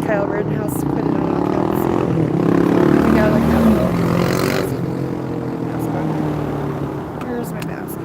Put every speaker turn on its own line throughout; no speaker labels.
trial, Rittenhouse acquitted on all counts. We got like that little mask on. Here's my mask.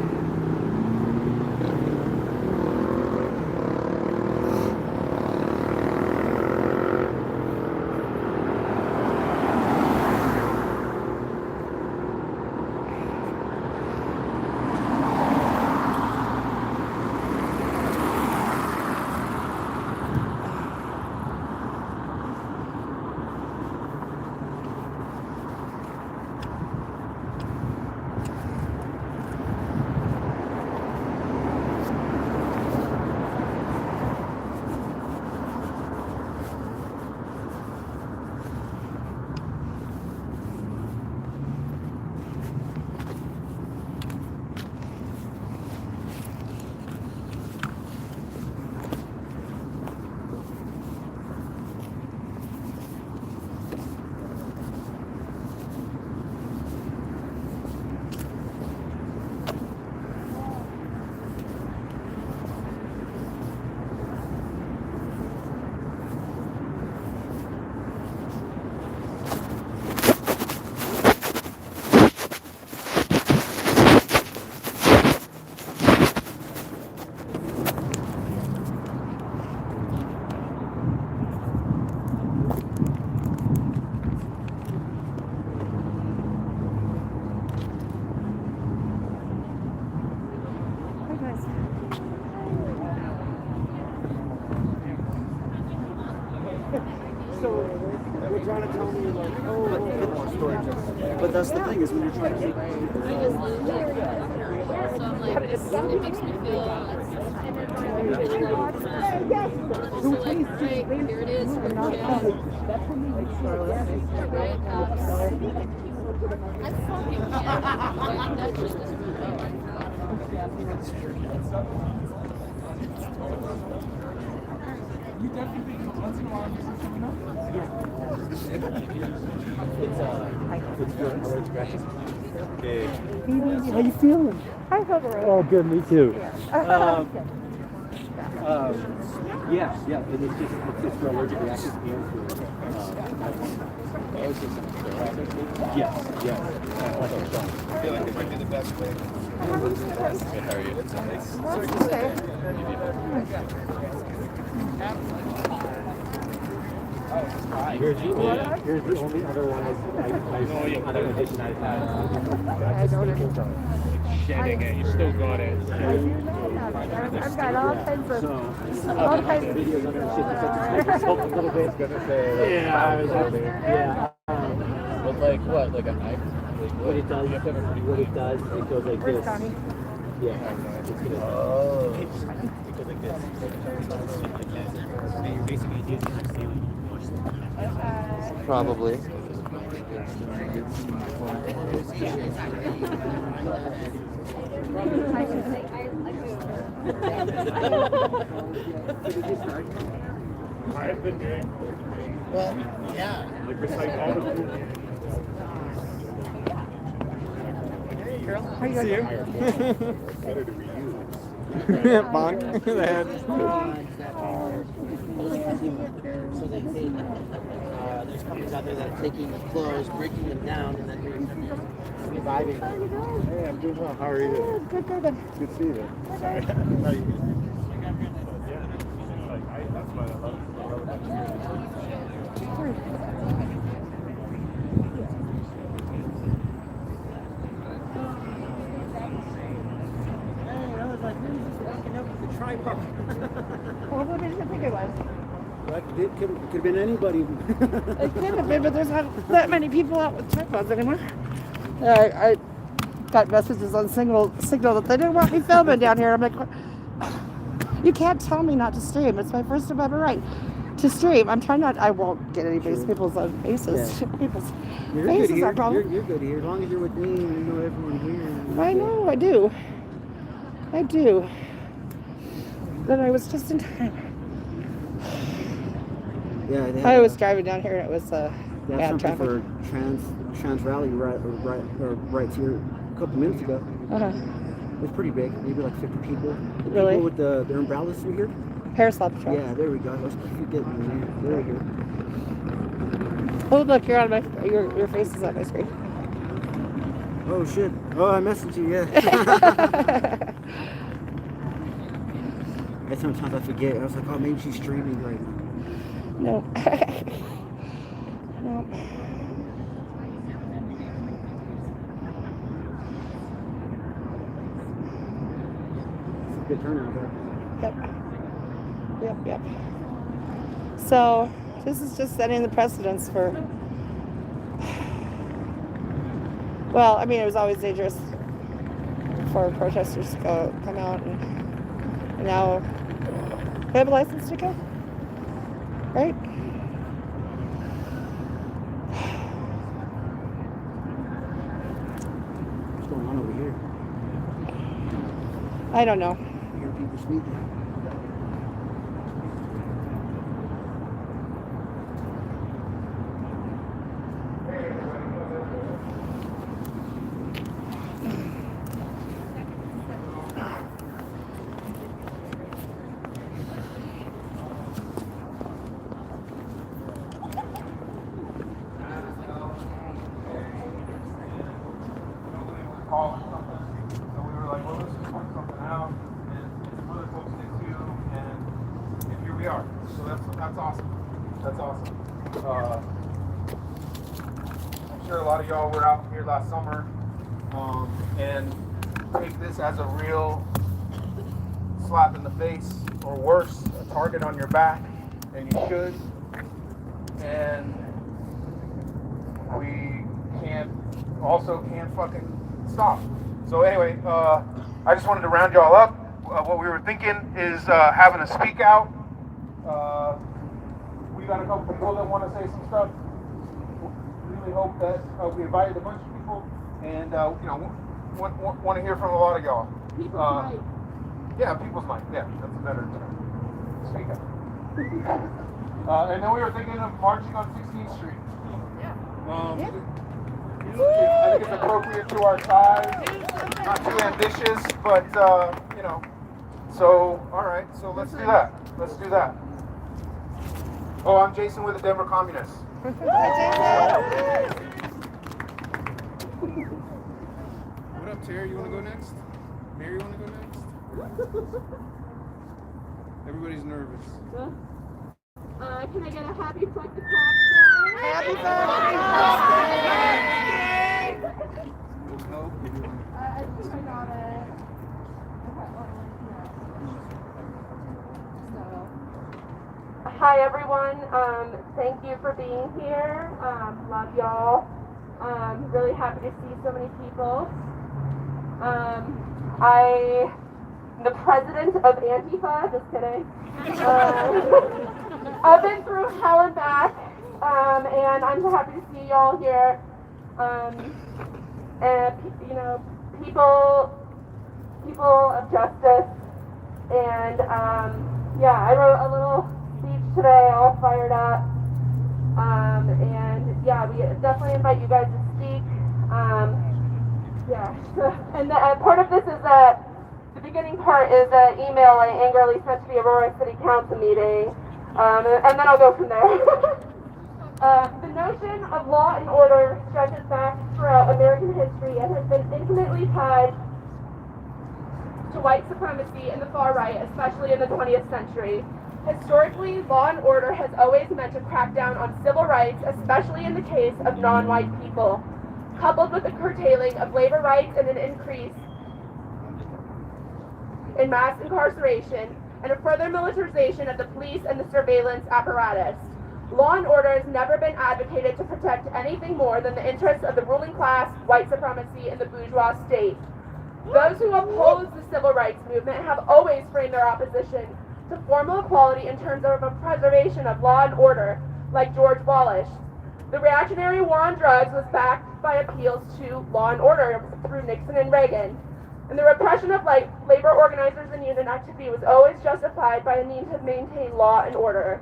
But that's the thing is when you're trying to keep.
I just live here. So I'm like, it makes me feel so like, right, here it is, for chance. Right? I fucking can't. Like, that just is
You definitely think once in a while this is coming up?
Okay.
How you feeling?
I feel great.
Oh, good. Me too.
Yeah. And it's just for allergic reactions and Yes.
I feel like it might be the best way.
How are you?
Here's the only other one other addition I've had.
I don't even.
Shedding it, you still got it.
I've got all kinds of
Videos on it. Just a little bit. Yeah.
But like what? Like a knife?
What it does, it goes like
Where's
this.
Connie?
Yeah. It's gonna.
Oh.
It goes like this. And you're basically using the ceiling.
Probably.
I've been doing.
Well, yeah.
Like recite all the cool.
How you doing?
Better to reuse.
Bonk. The head.
So they take, there's companies out there that are taking clothes, breaking them down, and then reviving them.
Hey, I'm doing well. How are you?
Good.
Good to see you. Sorry. How are you? That's why I love
Well, who did you think it was?
It could have been anybody.
It could have been, but there's not that many people out with tripods anymore. I got messages on Signal that they didn't want me filming down here. I'm like, you can't tell me not to stream. It's my First Amendment right to stream. I'm trying not. I won't get any people's faces.
Yeah.
People's
You're
faces
good here.
are problem.
You're good here. As long as you're with me and you know everyone here.
I know. I do. But I was just in time.
Yeah.
I was driving down here and it was
They
bad
had something
traffic.
for trans rally right here a couple minutes ago.
Uh-huh.
It was pretty big, maybe like 50 people.
Really?
People with their umbrellas through here.
Parasol Patrol.
Yeah, there we go. Let's keep getting the name. There we go.
Oh, look, you're on my, your face is on my screen.
Oh shit. Oh, I messaged you. Yeah. Sometimes I forget. I was like, oh, maybe she's streaming right now.
No. No.
Good turnout there.
Yep. So, this is just setting the precedence for, well, I mean, it was always dangerous for protesters to come out, and now they have a license to go, right?
What's going on over here?
I don't know.
I hear people speaking.
That's awesome. I'm sure a lot of y'all were out here last summer and take this as a real slap in the face, or worse, a target on your back, and you should. And we can't fucking stop. So anyway, I just wanted to round y'all up. What we were thinking is having a speak out. We got a couple people that want to say some stuff. Really hope that we invited a bunch of people, and want to hear from a lot of y'all. People's mic. Yeah, people's mic. Yeah, that's a better term. Speak out. And then we were thinking of marching on 16th Street. I think it's appropriate to our size. Not too ambitious, but So all right. So let's do that. Oh, I'm Jason with the Denver Communists.
What up, Terry? You want to go next? Mary, you want to go next? Everybody's nervous.
Can I get a happy fuck the clock down?
Happy birthday!
No?
I think I got it. Hi everyone, thank you for being here. Love y'all. Really happy to see so many people. I'm the president of Antifa, just kidding. I've been through hell and back, and I'm so happy to see y'all here. And people of justice, and I wrote a little speech today, all fired up, and we definitely invite you guys to speak. And part of this is that the beginning part is an email I angrily sent to the Aurora City Council meeting, and then I'll go from there. The notion of law and order stretches back throughout American history and has been intimately tied to white supremacy and the far right, especially in the 20th century. Historically, law and order has always meant to crack down on civil rights, especially in the case of non-white people, coupled with the curtailing of labor rights and an increase in mass incarceration and a further militarization of the police and the surveillance apparatus. Law and order has never been advocated to protect anything more than the interests of the ruling class, white supremacy, and the bourgeois state. Those who oppose the civil rights movement have always framed their opposition to formal equality in terms of a preservation of law and order, like George Wallace. The reactionary war on drugs was backed by appeals to law and order through Nixon and Reagan. And the repression of labor organizers and union activity was always justified by the need to maintain law and order.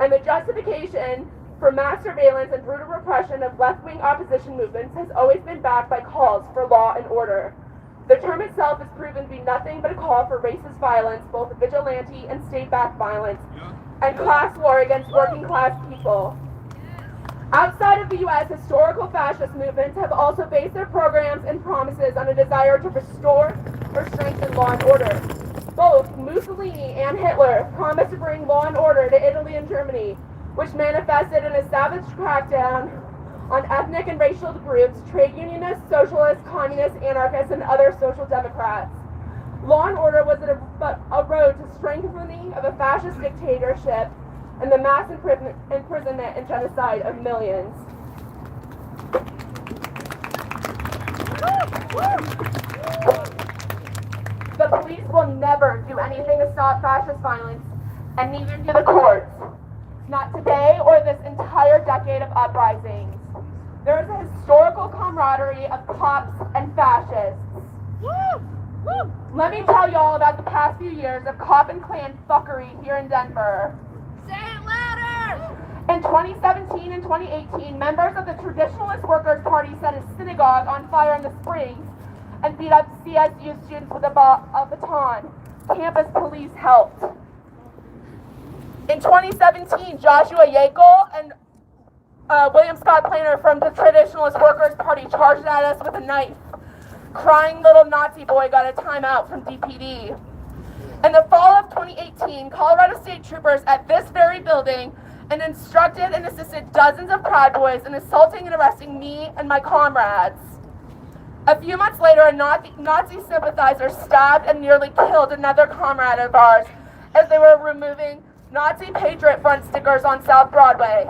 And the justification for mass surveillance and brutal repression of left-wing opposition movements has always been backed by calls for law and order. The term itself has proven to be nothing but a call for racist violence, both vigilante and state-backed violence, and class war against working-class people. Outside of the U.S., historical fascist movements have also based their programs and promises on a desire to restore or strengthen law and order. Both Mussolini and Hitler promised to bring law and order to Italy and Germany, which manifested in a savage crackdown on ethnic and racial groups, trade unionists, socialists, communists, anarchists, and other social democrats. Law and order was a road to strengthening of a fascist dictatorship and the mass imprisonment and genocide of millions. The police will never do anything to stop fascist violence, and neither do the courts. Not today or this entire decade of uprisings. There is a historical camaraderie of cops and fascists. Let me tell you all about the past few years of cop and Klan fuckery here in Denver.
Say it louder!
In 2017 and 2018, members of the Traditionalist Workers' Party set a synagogue on fire in the Springs and beat up CSU students with a baton. Campus police helped. In 2017, Joshua Yackel and William Scott Planer from the Traditionalist Workers' Party charged at us with a knife. Crying little Nazi boy got a timeout from DPD. In the fall of 2018, Colorado State troopers at this very building and instructed and assisted dozens of Proud Boys in assaulting and arresting me and my comrades. A few months later, a Nazi sympathizer stabbed and nearly killed another comrade of ours as they were removing Nazi Patriot Front stickers on South Broadway.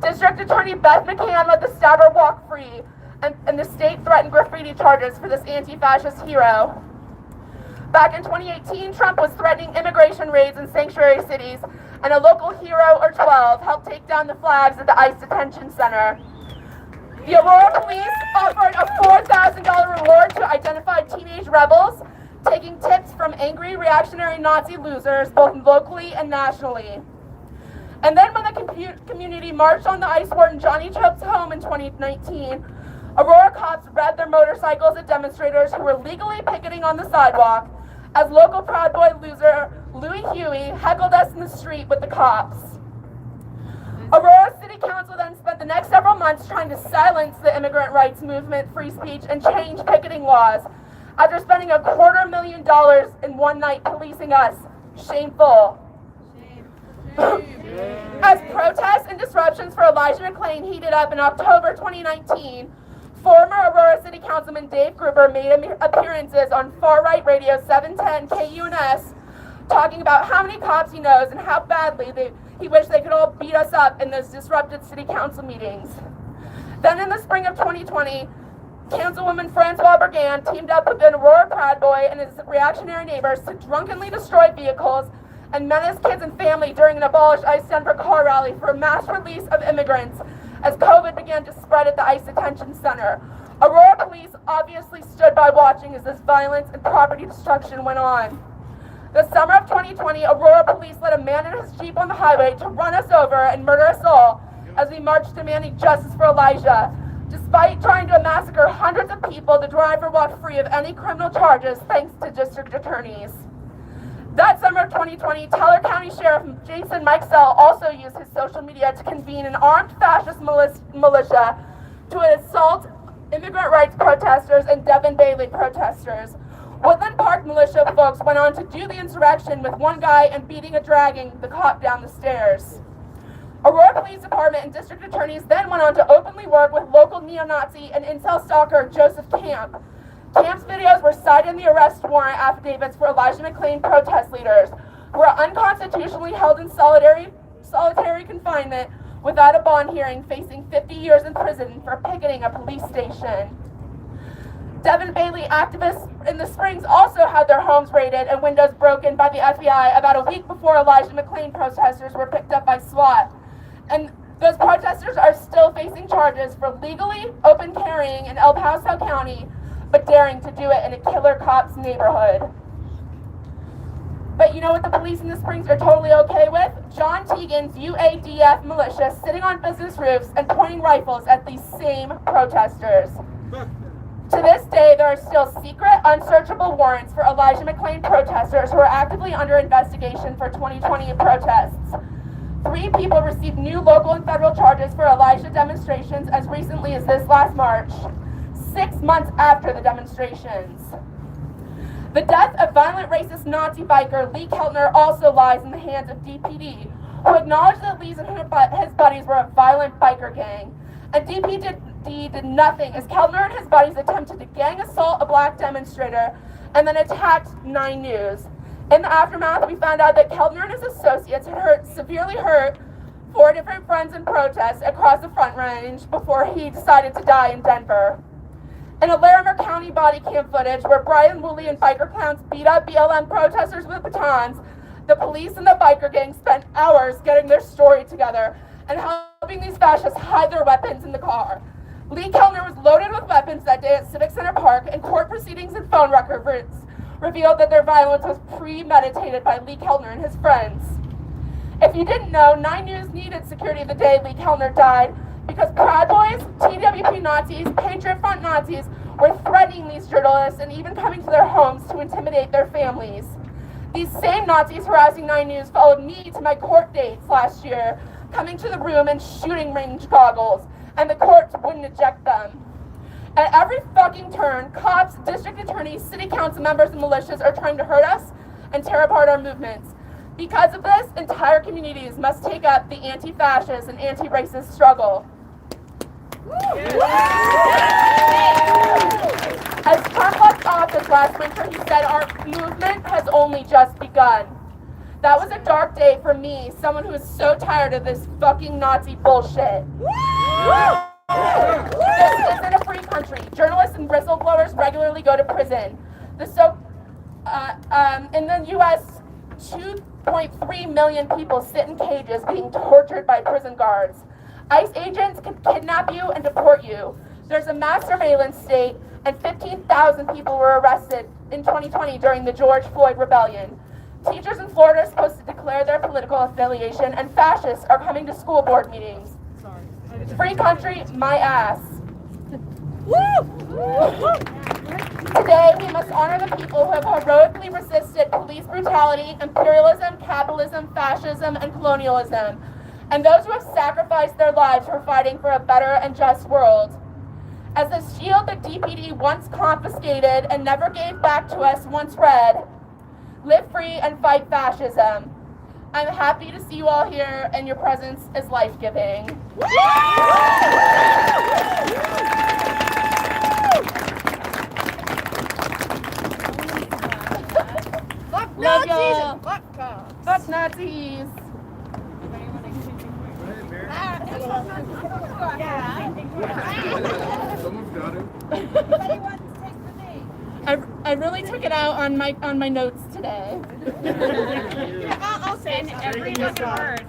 District Attorney Beth McCann let the stabber walk free, and the state threatened graffiti charges for this anti-fascist hero. Back in 2018, Trump was threatening immigration raids in sanctuary cities, and a local hero or 12 helped take down the flags at the ICE detention center. The Aurora police offered a $4,000 reward to identified teenage rebels, taking tips from angry reactionary Nazi losers both locally and nationally. And then when the community marched on the Ice Wart in Johnny Chope's home in 2019, Aurora cops read their motorcycles at demonstrators who were legally picketing on the sidewalk as local Proud Boy loser Louis Huey heckled us in the street with the cops. Aurora City Council then spent the next several months trying to silence the immigrant rights movement, free speech, and change picketing laws after spending $250,000 in one night policing us. Shameful. As protests and disruptions for Elijah McClain heated up in October 2019, former Aurora City Councilman Dave Gruber made appearances on far-right radio 710 KUNS, talking about how many cops he knows and how badly he wished they could all beat us up in those disrupted city council meetings. Then in the spring of 2020, Councilwoman Francois Bergan teamed up with an Aurora Proud Boy and his reactionary neighbors to drunkenly destroy vehicles and menace kids and family during an Abolish ICE Denver car rally for a mass release of immigrants as COVID began to spread at the ICE detention center. Aurora police obviously stood by watching as this violence and property destruction went on. The summer of 2020, Aurora police let a man in his Jeep on the highway to run us over and murder us all as we marched demanding justice for Elijah. Despite trying to massacre hundreds of people, the driver walked free of any criminal charges thanks to district attorneys. That summer of 2020, Teller County Sheriff Jason Mikesell also used his social media to convene an armed fascist militia to assault immigrant rights protesters and Devin Bailey protesters. Woodland Park militia folks went on to do the insurrection with one guy and beating and dragging the cop down the stairs. Aurora Police Department and district attorneys then went on to openly work with local neo-Nazi and incel stalker Joseph Camp. Camp's videos were cited in the arrest warrant affidavits for Elijah McClain protest leaders who were unconstitutionally held in solitary confinement without a bond hearing, facing 50 years in prison for picketing a police station. Devin Bailey activists in the Springs also had their homes raided and windows broken by the FBI about a week before Elijah McClain protesters were picked up by SWAT. And those protesters are still facing charges for legally open carrying in El Paso County, but daring to do it in a killer cop's neighborhood. But you know what the police in the Springs are totally okay with? John Teagan's UADF militia sitting on business roofs and pointing rifles at these same protesters. To this day, there are still secret, unsearchable warrants for Elijah McClain protesters who are actively under investigation for 2020 protests. 3 people received new local and federal charges for Elijah demonstrations as recently as this last March, 6 months after the demonstrations. The death of violent racist Nazi biker Lee Keltner also lies in the hands of DPD, who acknowledged that Lee and his buddies were a violent biker gang. And DPD did nothing as Keltner and his buddies attempted to gang assault a black demonstrator and then attacked 9 News. In the aftermath, we found out that Keltner and his associates had severely hurt 4 different friends in protests across the Front Range before he decided to die in Denver. In a Larimer County body cam footage where Brian Woolley and biker clowns beat up BLM protesters with batons, the police and the biker gang spent hours getting their story together and helping these fascists hide their weapons in the car. Lee Keltner was loaded with weapons that day at Civic Center Park, and court proceedings and phone records revealed that their violence was premeditated by Lee Keltner and his friends. If you didn't know, 9 News needed security the day Lee Keltner died because Proud Boys, TWP Nazis, Patriot Front Nazis were threatening these journalists and even coming to their homes to intimidate their families. These same Nazis harassing 9 News followed me to my court dates last year, coming to the room and shooting range goggles, and the courts wouldn't eject them. At every fucking turn, cops, district attorneys, city council members, and militias are trying to hurt us and tear apart our movements. Because of this, entire communities must take up the anti-fascist and anti-racist struggle. As Trump left office last winter, he said our movement has only just begun. That was a dark day for me, someone who is so tired of this fucking Nazi bullshit. This isn't a free country. Journalists and whistleblowers regularly go to prison. In the U.S., 2.3 million people sit in cages being tortured by prison guards. ICE agents can kidnap you and deport you. There's a mass surveillance state, and 15,000 people were arrested in 2020 during the George Floyd rebellion. Teachers in Florida are supposed to declare their political affiliation, and fascists are coming to school board meetings. Free country, my ass. Today, we must honor the people who have heroically resisted police brutality, imperialism, capitalism, fascism, and colonialism, and those who have sacrificed their lives for fighting for a better and just world. As the shield that DPD once confiscated and never gave back to us once read, live free and fight fascism. I'm happy to see you all here, and your presence is life-giving.
Fuck
Love
Nazis
y'all.
and fuck cops.
Fuck Nazis.
Someone's got it.
Anybody wants to take the knee?
I really took it out on my notes today.
I'll send every word.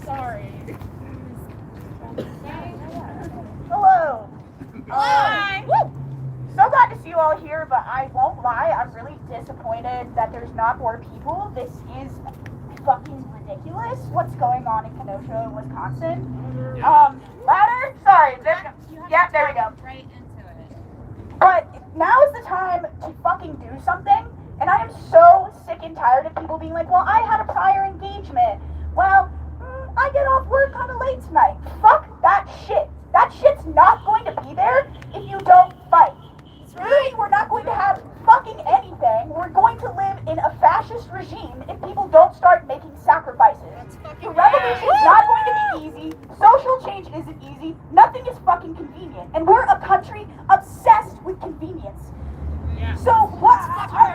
Sorry.
Hello.
Hi.
So glad to see you all here, but I won't lie, I'm really disappointed that there's not more people. This is fucking ridiculous. What's going on in Kenosha, Wisconsin? Louder? Sorry. There we go. Yeah, there we go.
Right into it.
But now is the time to fucking do something, and I am so sick and tired of people being like, well, I had a prior engagement. Well, I get off work kind of late tonight. Fuck that shit. That shit's not going to be there if you don't fight. Really, we're not going to have fucking anything. We're going to live in a fascist regime if people don't start making sacrifices. The revolution is not going to be easy. Social change isn't easy. Nothing is fucking convenient. And we're a country obsessed with convenience.
Yeah.
So what?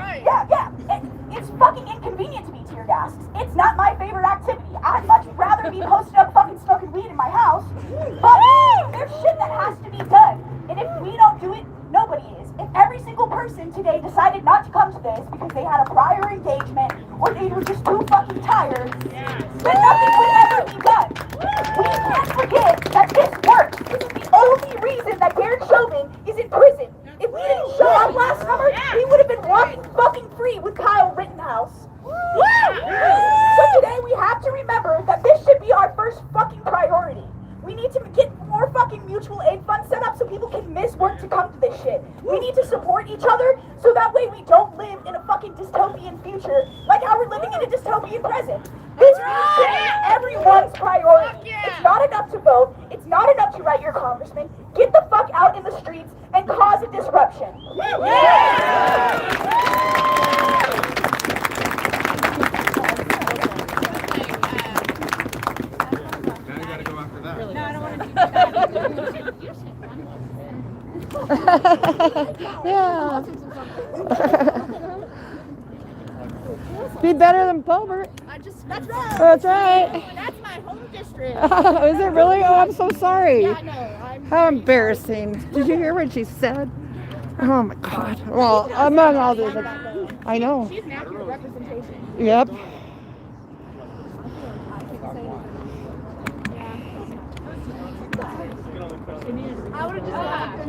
right.
Yeah. It's fucking inconvenient to be tear gassed. It's not my favorite activity. I'd much rather be posted up fucking smoking weed in my house. But there's shit that has to be done. And if we don't do it, nobody is. If every single person today decided not to come to this because they had a prior engagement or they were just too fucking tired, then nothing would ever be done. We can't forget that this works. This is the only reason that Derek Chauvin is in prison. If we didn't show up last summer, we would have been walking fucking free with Kyle Rittenhouse. So today we have We need to support each other so that way we don't live in a fucking dystopian future like how we're living in a dystopian present. This should be everyone's priority. It's not enough to vote. It's not enough to write your congressman. Get the fuck out in the streets and cause a disruption.
Now you gotta go after that.
No, I don't want to do that.
Yeah. Be better than Bobert.
That's right.
That's right.
That's my home district.
Is it really? Oh, I'm so sorry.
Yeah, I know.
How embarrassing. Did you hear what she said? Oh my God. Well, among all the other. I know.
She's an accurate representation.
Yep.
I would have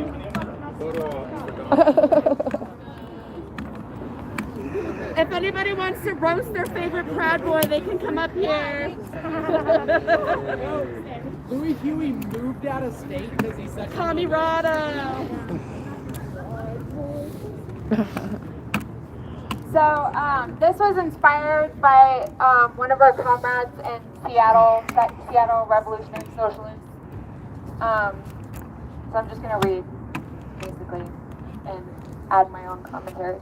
If anybody wants to roast their favorite Proud Boy, they can come up here.
Louis Huey moved out of state because he said
Camirado.
So this was inspired by one of our comrades in Seattle, Seattle Revolutionary Socialists. So I'm just gonna read, basically, and add my own commentary.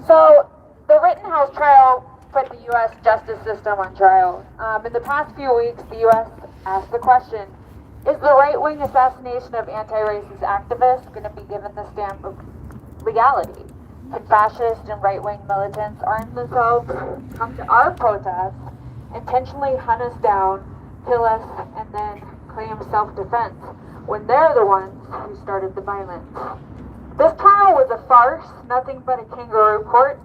So the Rittenhouse trial put the U.S. justice system on trial. In the past few weeks, the U.S. asked the question, is the right-wing assassination of anti-racist activists going to be given the stamp of legality? Can fascist and right-wing militants arm themselves, come to our protests, intentionally hunt us down, kill us, and then claim self-defense when they're the ones who started the violence? This trial was a farce, nothing but a kangaroo court.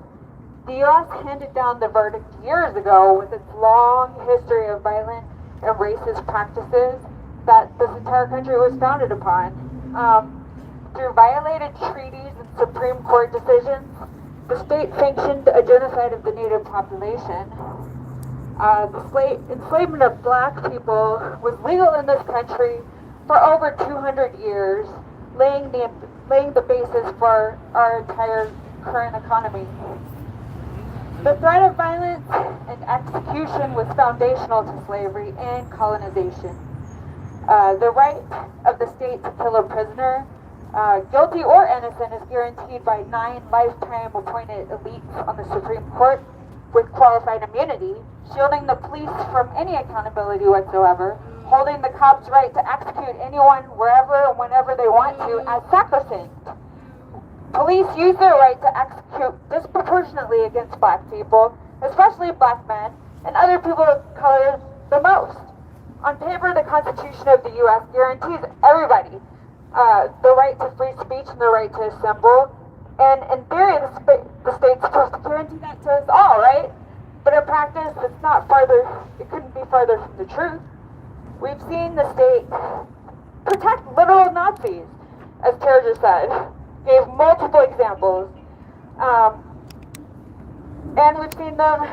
The U.S. handed down the verdict years ago with its long history of violent and racist practices that this entire country was founded upon. Through violated treaties and Supreme Court decisions, the state sanctioned a genocide of the native population. The enslavement of black people was legal in this country for over 200 years, laying the basis for our entire current economy. The threat of violence and execution was foundational to slavery and colonization. The right of the state to kill a prisoner, guilty or innocent, is guaranteed by 9 lifetime appointed elites on the Supreme Court with qualified immunity, shielding the police from any accountability whatsoever, holding the cops' right to execute anyone wherever and whenever they want to as sacrosanct. Police use their right to execute disproportionately against black people, especially black men, and other people of color the most. On paper, the Constitution of the U.S. guarantees everybody the right to free speech and the right to assemble, and in theory, the state's supposed to guarantee that to us all, right? But in practice, it couldn't be farther from the truth. We've seen the state protect literal Nazis, as Tara just said, gave multiple examples, and we've seen them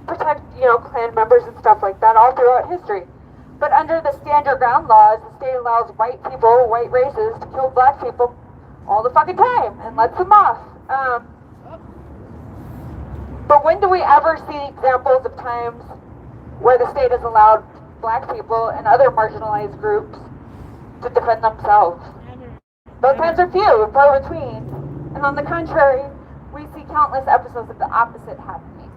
protect, Klan members and stuff like that all throughout history. But under the stand your ground laws, the state allows white people, white races, to kill black people all the fucking time and lets them off. But when do we ever see examples of times where the state has allowed black people and other marginalized groups to defend themselves? Those times are few and far between. And on the contrary, we see countless episodes of the opposite happening.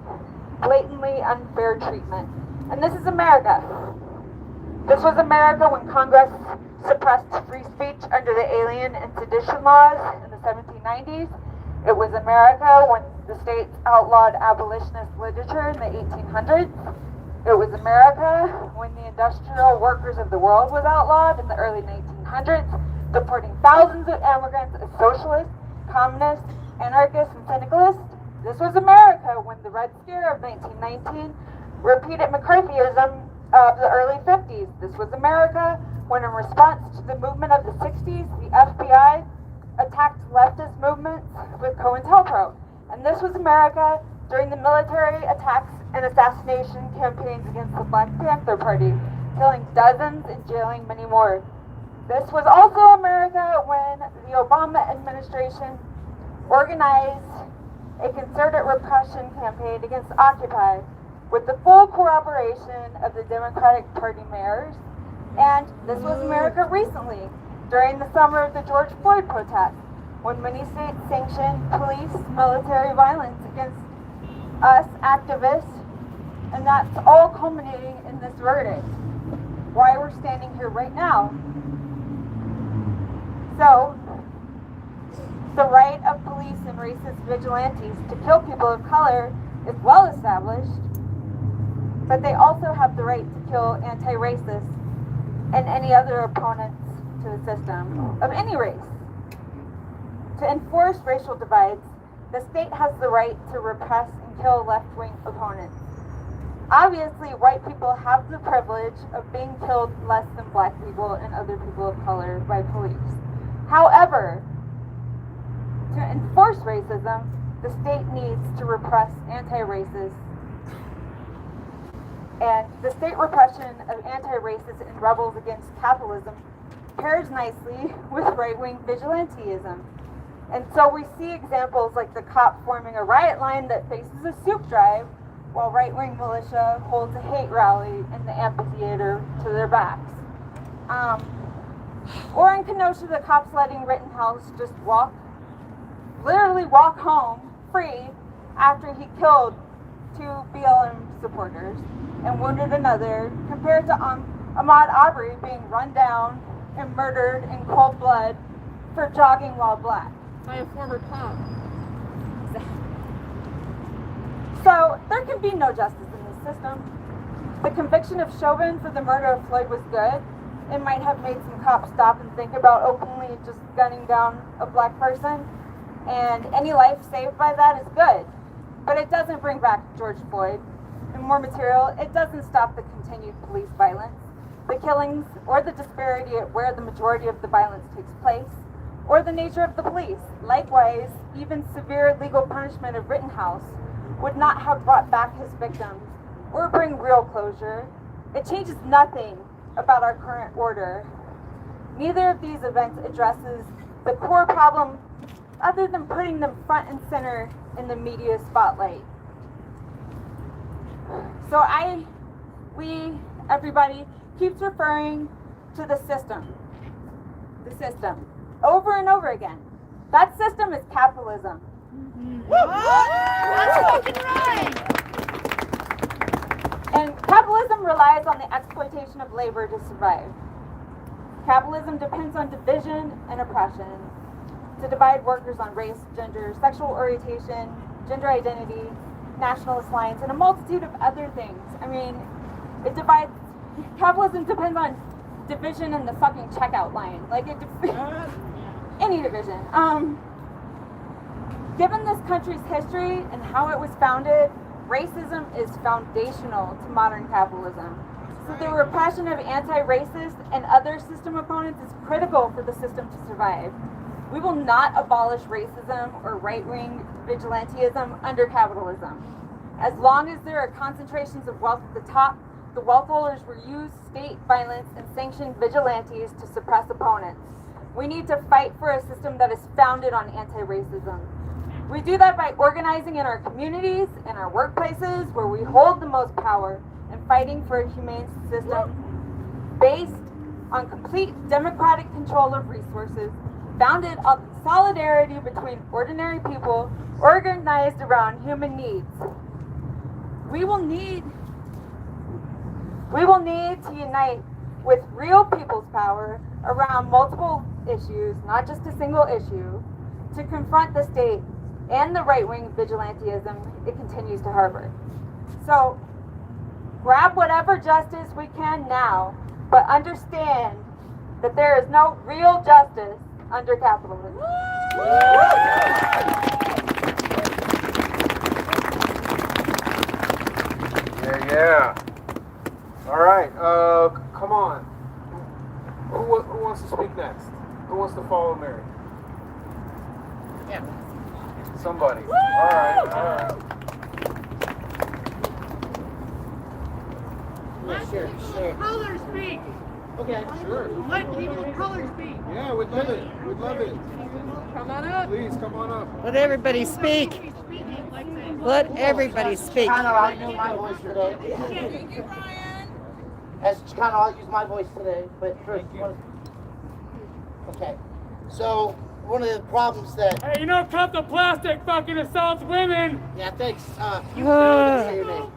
Blatantly unfair treatment. And this is America. This was America when Congress suppressed free speech under the Alien and Sedition laws in the 1790s. It was America when the states outlawed abolitionist literature in the 1800s. It was America when the industrial workers of the world was outlawed in the early 1900s, deporting thousands of immigrants as socialists, communists, anarchists, and syndicalists. This was America when the Red Scare of 1919 repeated McCarthyism of the early 50s. This was America when, in response to the movement of the 60s, the FBI attacked leftist movements with COINTELPRO. And this was America during the military attacks and assassination campaigns against the Black Panther Party, killing dozens and jailing many more.
This was also America when the Obama administration organized a concerted repression campaign against Occupy with the full cooperation of the Democratic Party mayors. And this was America recently, during the summer of the George Floyd protests, when many states sanctioned police military violence against us activists, and that's all culminating in this verdict. Why we're standing here right now. So, the right of police and racist vigilantes to kill people of color is well established, but they also have the right to kill anti-racists and any other opponents to the system of any race. To enforce racial divides, the state has the right to repress and kill left-wing opponents. Obviously, white people have the privilege of being killed less than black people and other people of color by police. However, to enforce racism, the state needs to repress anti-racists. And the state repression of anti-racists and rebels against capitalism pairs nicely with right-wing vigilantism. And so we see examples like the cop forming a riot line that faces a soup drive, while right-wing militia holds a hate rally in the amphitheater to their backs. Or in Kenosha, the cops letting Rittenhouse just literally walk home free after he killed 2 BLM supporters and wounded another, compared to Ahmaud Arbery being run down and murdered in cold blood for jogging while black.
By a former cop.
So there can be no justice in this system. The conviction of Chauvin for the murder of Floyd was good. It might have made some cops stop and think about openly just gunning down a black person, and any life saved by that is good. But it doesn't bring back George Floyd. And more material, it doesn't stop the continued police violence, the killings, or the disparity at where the majority of the violence takes place, or the nature of the police. Likewise, even severe legal punishment of Rittenhouse would not have brought back his victims or bring real closure. It changes nothing about our current order. Neither of these events addresses the core problem other than putting them front and center in the media spotlight. So everybody keeps referring to the system, over and over again. That system is capitalism.
That's fucking right!
And capitalism relies on the exploitation of labor to survive. Capitalism depends on division and oppression to divide workers on race, gender, sexual orientation, gender identity, nationalist lines, and a multitude of other things. I mean, capitalism depends on division in the fucking checkout line. Like, any division. Given this country's history and how it was founded, racism is foundational to modern capitalism. So the repression of anti-racist and other system opponents is critical for the system to survive. We will not abolish racism or right-wing vigilantism under capitalism. As long as there are concentrations of wealth at the top, the wealth holders will use state violence and sanction vigilantes to suppress opponents. We need to fight for a system that is founded on anti-racism. We do that by organizing in our communities, in our workplaces, where we hold the most power, and fighting for a humane system based on complete democratic control of resources, founded on solidarity between ordinary people, organized around human needs. We will need to unite with real people's power around multiple issues, not just a single issue, to confront the state and the right-wing vigilantism it continues to harbor. So, grab whatever justice we can now, but understand that there is no real justice under capitalism.
Yeah. All right. Come on. Who wants to speak next? Who wants to follow Mary?
Yeah.
Somebody. All right.
Let the color speak.
Okay.
Sure.
Let people of color speak.
Yeah, we'd love it. We'd love it.
Come on up.
Please come on up.
Let everybody speak. Let everybody speak.
Chicano, I'll use my voice today. As Chicano, I'll use my voice today. But first, okay. So, one of the problems that...
Hey, you know, cut the plastic fucking assaults women.
Yeah, thanks.
Uh.
Say your name.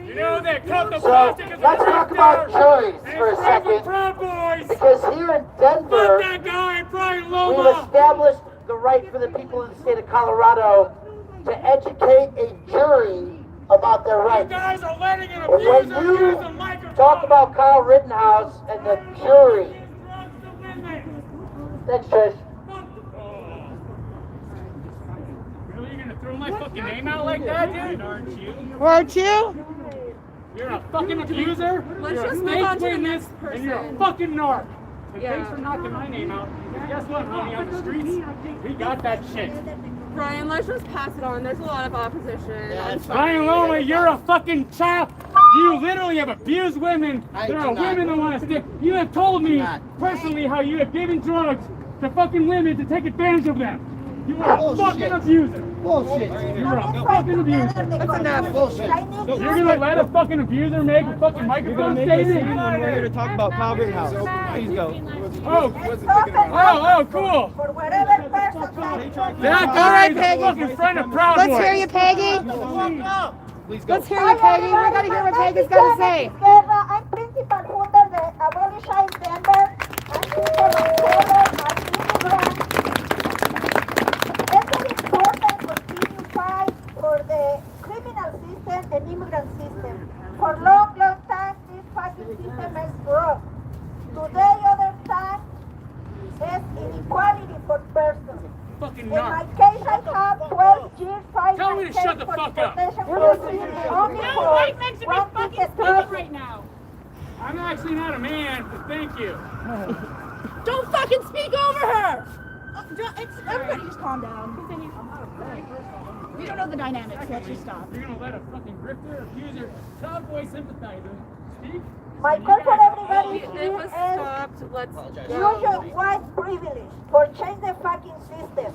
You know that cut the
So,
plastic is
let's talk about juries for a
Proud
second.
Boys.
Because here in
Fuck
Denver,
that guy, Brian
we've
Loma.
established the right for the people in the state of Colorado to educate a jury about their
You
rights.
guys are letting an
When
abuser
you
use a microphone.
talk about Kyle Rittenhouse and the jury,
Drugs to women.
thanks, Trish.
Really, you're gonna throw my fucking name out like that, dude? Aren't you?
Weren't you?
You're a fucking abuser.
Let's
You're
just
a
move
fake
on to the
witness,
next
and you're a
person.
fucking narc. And
Yeah.
thanks for knocking my name out. Guess what, homie? On the streets, we got that shit.
Brian, let's just pass it on. There's a lot of opposition.
Yeah, it's
Brian Loma, you're a fucking child. You literally have abused women.
I
There
do
are
not.
women that want to stick. You have told me
not.
personally how you have given drugs to fucking women to take advantage of them. You are a
Bullshit.
fucking abuser.
Bullshit.
You're a fucking abuser.
That's enough.
Bullshit.
You're gonna let a fucking abuser make a fucking microphone statement?
When we're here to talk about Kyle Rittenhouse. Please go.
Oh, cool.
For whatever person that
That
All
guy
right,
is a
Peggy.
fucking friend of Proud
Let's
Boys.
hear you, Peggy.
Please go.
Let's hear you, Peggy. We gotta hear what Peggy's got to say.
I'm principal founder de Abolish Denver. I'm people of color, I'm immigrant. It's very important to continue fight for the criminal system and immigrant system. For long time, this fucking system is broke. Today, other time, is inequality for persons.
Fucking
In my
narc.
case, I have 12 years fighting
Tell me to shut the fuck up.
Only for one ticket
right now.
I'm actually not a man, but thank you.
Don't fucking speak over her. Everybody just calm down. Continue. We don't know the dynamics. Let's just stop.
You're gonna let a fucking grifter, abuser, Proud Boy sympathizer speak?
My call for everybody
It
here
was
is
stopped. Let's
use your white privilege for change the fucking system.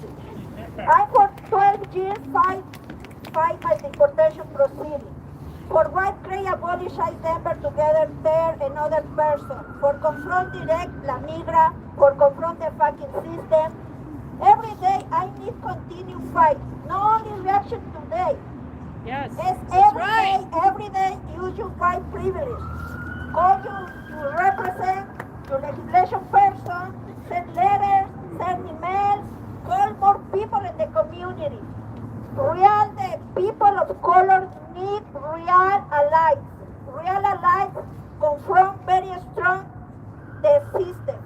I for 12 years fight my deportation proceeding. For white gray abolish I Denver together there another person. For confront direct la migra, for confront the fucking system. Every day I need continue fight. Not only reaction today.
Yes.
It's every day use your white privilege. Call you represent your legislation person, send letters, send emails, call more people in the community. The people of color need real allies. Real allies confront very strong the system.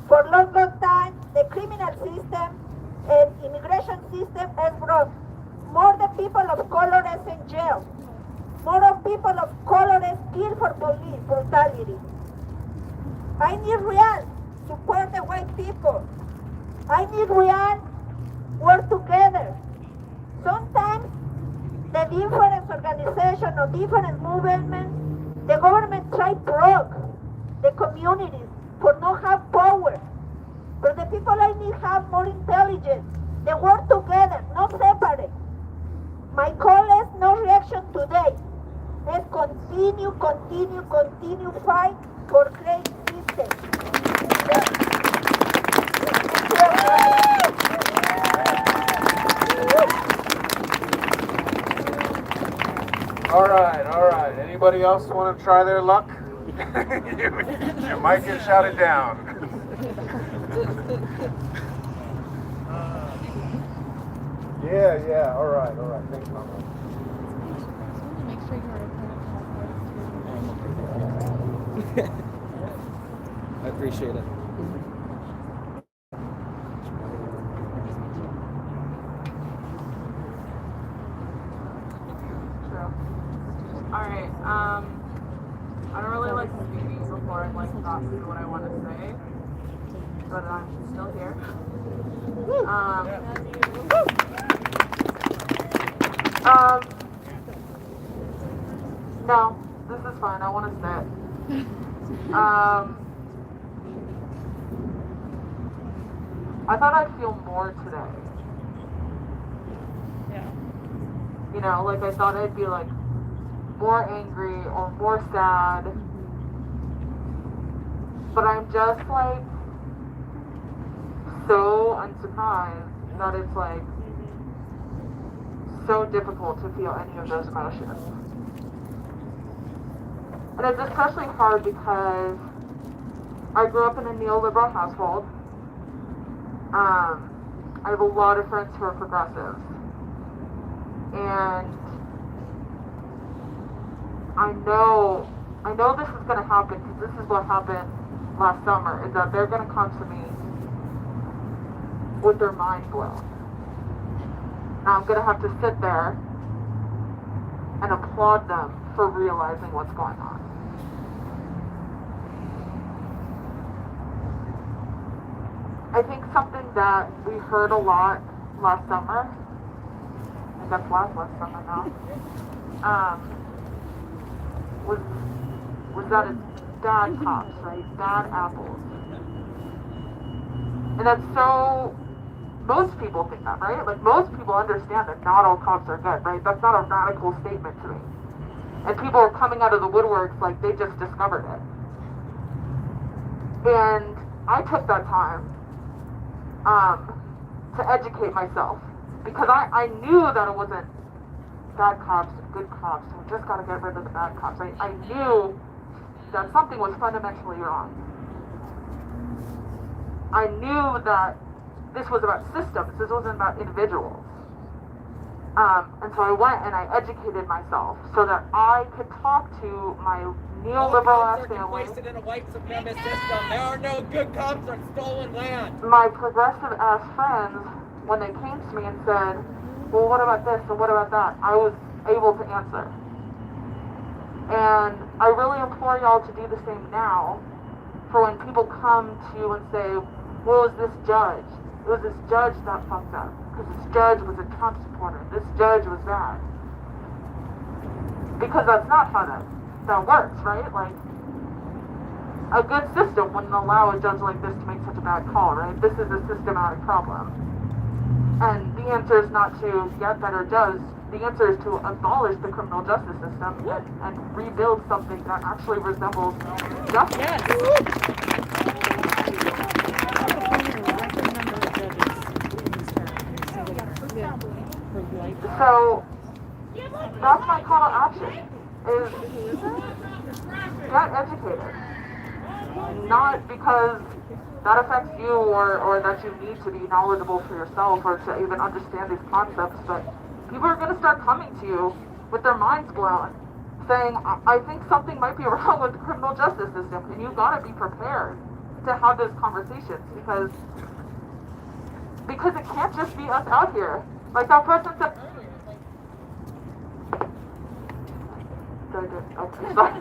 For long time, the criminal system and immigration system is broke. More the people of color is in jail. More of people of color is killed for police brutality. I need real support the white people. I need real work together. Sometimes the different organization or different movements, the government try block the communities for not have power. But the people I need have more intelligence. They work together, not separate. My call is no reaction today. Let's continue fight for great system.
All right. Anybody else want to try their luck? You might get shouted down. Yeah. All right. Thanks, Mama.
I appreciate it.
Alright, I don't really like speaking before I thought through what I want to say, but I'm still here. No, this is fine, I want to sit. I thought I'd feel more today.
Yeah.
You know, like I thought I'd be like more angry or more sad. But I'm just like so unsurprised that it's like so difficult to feel any of those emotions. And it's especially hard because I grew up in a neoliberal household. I have a lot of friends who are progressives. And I know this is going to happen because this is what happened last summer, is that they're going to come to me with their mind blown. And I'm going to have to sit there and applaud them for realizing what's going on. I think something that we heard a lot last summer, I guess last summer now, was that it's bad cops, right? Bad apples. And that's so, most people think that, right? Like most people understand that not all cops are good, right? That's not a radical statement to me. And people are coming out of the woodworks like they just discovered it. And I took that time to educate myself, because I knew that it wasn't bad cops and good cops. We just got to get rid of the bad cops. I knew that something was fundamentally wrong. I knew that this was about systems. This wasn't about individuals. And so I went and I educated myself so that I could talk to my neoliberal ass family.
Wasted in a white supremacist system. There are no good cops on stolen land.
My progressive ass friends, when they came to me and said, well, what about this and what about that? I was able to answer. And I really implore y'all to do the same now for when people come to you and say, well, it was this judge. It was this judge that fucked up. Because this judge was a Trump supporter. This judge was bad. Because that's not how that works, right? Like, a good system wouldn't allow a judge like this to make such a bad call, right? This is a systematic problem. And the answer is not to get better judges. The answer is to abolish the criminal justice system and rebuild something that actually resembles justice.
Yes.
So that's my call to action, is get educated. Not because that affects you or that you need to be knowledgeable for yourself or to even understand these concepts, but people are going to start coming to you with their minds blown, saying, I think something might be wrong with the criminal justice system, and you've got to be prepared to have those conversations, because it can't just be us out here. Like that person said, okay, sorry.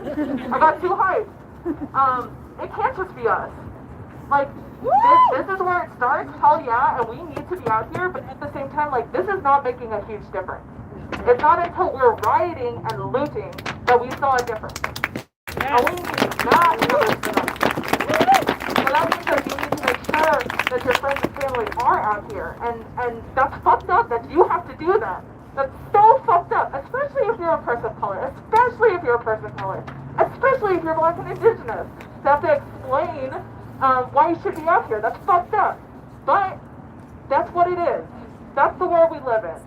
I got too hyped. It can't just be us. Like, this is where it starts, hell yeah, and we need to be out here, but at the same time, like, this is not making a huge difference. It's not until we're rioting and looting that we saw a difference. And we need massive tonight. So that means that you need to make sure that your friends and family are out here, and that's fucked up that you have to do that. That's so fucked up, especially if you're a person of color, especially if you're a person of color, especially if you're Black and Indigenous, to have to explain why you should be out here. That's fucked up. But that's what it is. That's the world we live in.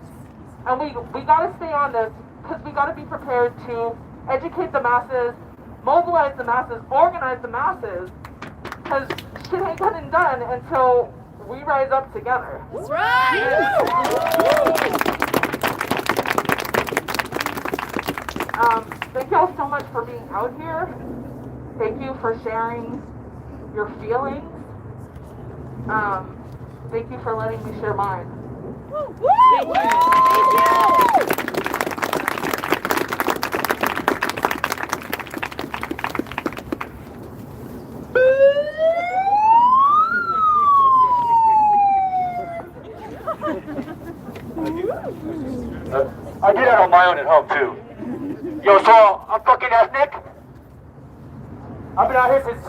And we gotta stay on this, because we gotta be prepared to educate the masses, mobilize the masses, organize the masses, because shit ain't getting done until we rise up together.
That's right!
Thank y'all so much for being out here. Thank you for sharing your feelings. Thank you for letting me share mine.
Thank you. Thank you.
I did that on my own at home too. Yo, so I'm fucking ethnic. I've been out here since